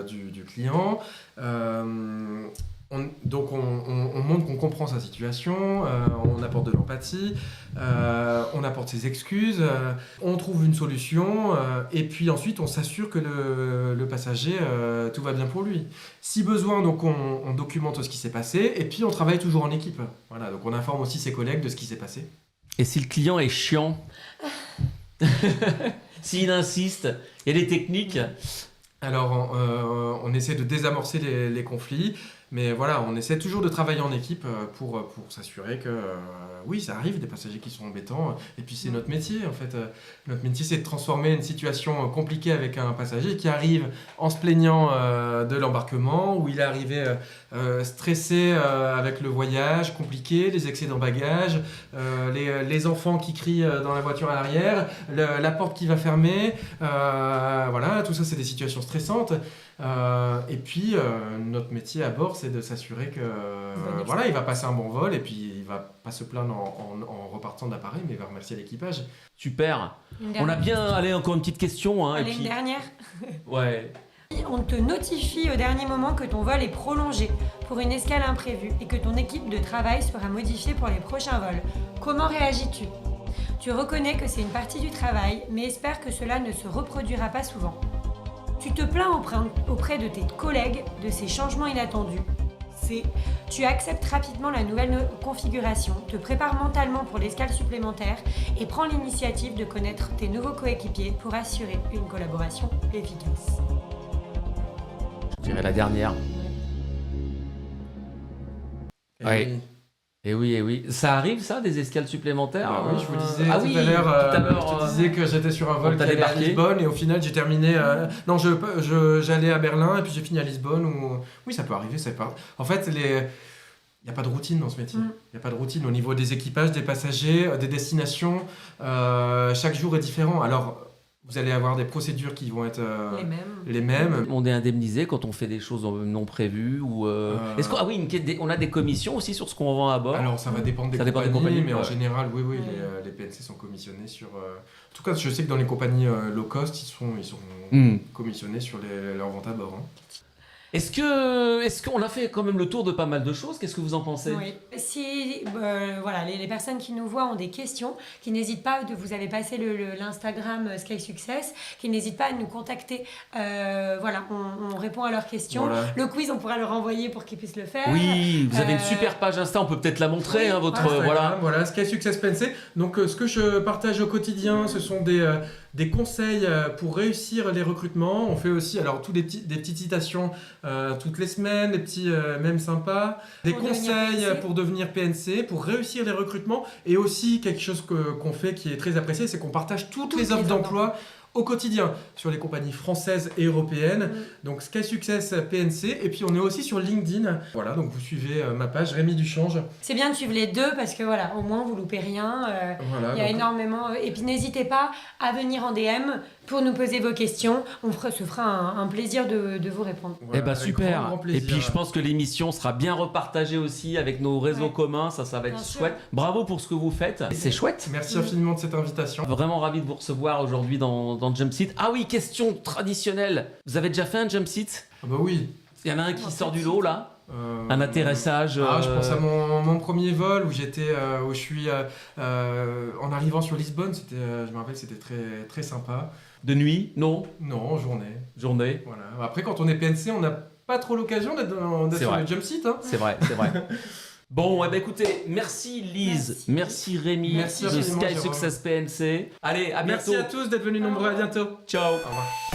du client. On montre qu'on comprend sa situation, on apporte de l'empathie, on apporte ses excuses, on trouve une solution et puis ensuite on s'assure que le passager, tout va bien pour lui. Si besoin, donc on documente ce qui s'est passé et puis on travaille toujours en équipe. Voilà, donc on informe aussi ses collègues de ce qui s'est passé.
Et si le client est chiant? S'il insiste, il y a des techniques.
Alors, on essaie de désamorcer les conflits, mais voilà, on essaie toujours de travailler en équipe pour s'assurer que, oui, ça arrive, des passagers qui sont embêtants, et puis c'est notre métier, en fait. Notre métier, c'est de transformer une situation compliquée avec un passager qui arrive en se plaignant de l'embarquement, où il est arrivé stressé avec le voyage, compliqué, les excédents bagages, les enfants qui crient dans la voiture à l'arrière, la porte qui va fermer, voilà, tout ça, c'est des situations stressantes. Et puis notre métier à bord, c'est de s'assurer que voilà, il va passer un bon vol et puis il va pas se plaindre en repartant de l'appareil, mais il va remercier l'équipage.
Super. On a bien, allez, encore une petite question, hein,
Allez,
et puis.
une dernière.
Ouais.
On te notifie au dernier moment que ton vol est prolongé pour une escale imprévue et que ton équipe de travail sera modifiée pour les prochains vols. Comment réagis-tu? Tu reconnais que c'est une partie du travail, mais espères que cela ne se reproduira pas souvent. Tu te plains auprès de tes collègues de ces changements inattendus. Tu acceptes rapidement la nouvelle configuration, te prépares mentalement pour l'escale supplémentaire et prends l'initiative de connaître tes nouveaux coéquipiers pour assurer une collaboration efficace.
Je dirais la dernière. Ouais. Et oui, et oui. Ça arrive, ça, des escales supplémentaires?
Bah oui, je vous disais
Ah
tout
oui,
à l'heure,
tout à l'heure,
je te disais que j'étais sur un vol
on t'a
qui allait à
débarqué.
Lisbonne et au final j'ai terminé. Non, j'allais à Berlin et puis j'ai fini à Lisbonne. Oui, ça peut arriver, ça peut. En fait, il n'y a pas de routine dans ce métier. Il n'y a pas de routine au niveau des équipages, des passagers, des destinations. Chaque jour est différent. Alors, vous allez avoir des procédures qui vont être les mêmes.
On est indemnisé quand on fait des choses non prévues ou est-ce qu'on on a des commissions aussi sur ce qu'on vend à bord?
Alors ça va dépendre des
Ça dépend
compagnies,
des compagnies,
mais en
ouais.
général, oui, les PNC sont commissionnés sur. En tout cas, je sais que dans les compagnies low cost, ils sont commissionnés sur leurs ventes à bord. Hein.
Est-ce qu'on a fait quand même le tour de pas mal de choses? Qu'est-ce que vous en pensez?
Oui. Si voilà, les personnes qui nous voient ont des questions, qui n'hésitent pas, vous avez passé l'Instagram Sky Success, qui n'hésitent pas à nous contacter. Voilà, on répond à leurs questions.
Voilà.
Le quiz, on pourra leur envoyer pour qu'ils puissent le faire.
Oui, vous avez une super page Insta, on peut peut-être la montrer,
Oui,
hein, votre
Instagram,
voilà.
voilà, Sky Success PNC. Donc ce que je partage au quotidien, ce sont des conseils pour réussir les recrutements. On fait aussi alors des petites citations toutes les semaines, des petits mèmes sympas, des
Pour devenir
conseils
PNC.
pour devenir PNC, pour réussir les recrutements et aussi quelque chose qu'on fait qui est très apprécié, c'est qu'on partage toutes les offres d'emploi au quotidien sur les compagnies françaises et européennes. Donc Sky Success PNC et puis on est aussi sur LinkedIn. Voilà, donc vous suivez ma page Rémi Duchange.
C'est bien de suivre les deux parce que voilà, au moins vous loupez rien.
Voilà,
Il y a
donc-
énormément. Et puis n'hésitez pas à venir en DM pour nous poser vos questions. Se fera un plaisir de vous répondre.
Voilà,
Eh ben
avec
super.
grand
Et
plaisir.
puis je pense que l'émission sera bien repartagée aussi avec nos réseaux
Ouais.
communs, ça va être
Bien sûr.
chouette. Bravo pour ce que vous faites, c'est chouette.
Merci infiniment de cette invitation.
Vraiment ravi de vous recevoir aujourd'hui dans Jump Seat. Ah oui, question traditionnelle. Vous avez déjà fait un Jump Seat?
Ah bah oui.
Il y en a un qui sort du lot là? Un atterrissage
Je pense à mon premier vol où je suis en arrivant sur Lisbonne. Je me rappelle, c'était très très sympa.
de nuit? Non?
Non, en journée.
Journée?
Voilà. Après, quand on est PNC, on n'a pas trop l'occasion d'être
C'est
sur
vrai.
le jump seat. Hein.
C'est vrai, c'est vrai. Bon, eh ben écoutez, merci Lise, merci Rémi,
Merci
de
infiniment,
Sky
Jérôme.
Success PNC. Allez, à bientôt.
Merci à tous d'être venus nombreux. À bientôt.
Ciao.
Au revoir.